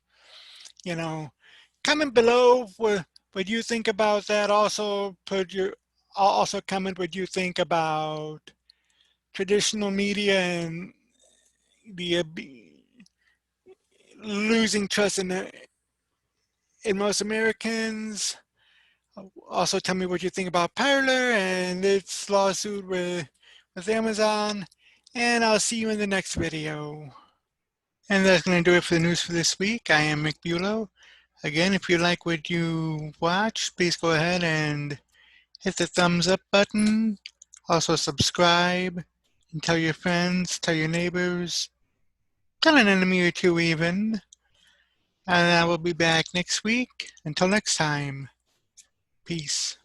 Comment below what you think about that. Also comment what you think about traditional media and the losing trust in most Americans. Also, tell me what you think about Parler and its lawsuit with Amazon. And I'll see you in the next video. And that's going to do it for the news for this week. I am Bulow. Again, if you like what you watch, please go ahead and hit the thumbs up button. Also subscribe and tell your friends, tell your neighbors, tell an enemy or two even. And I will be back next week. Until next time, peace.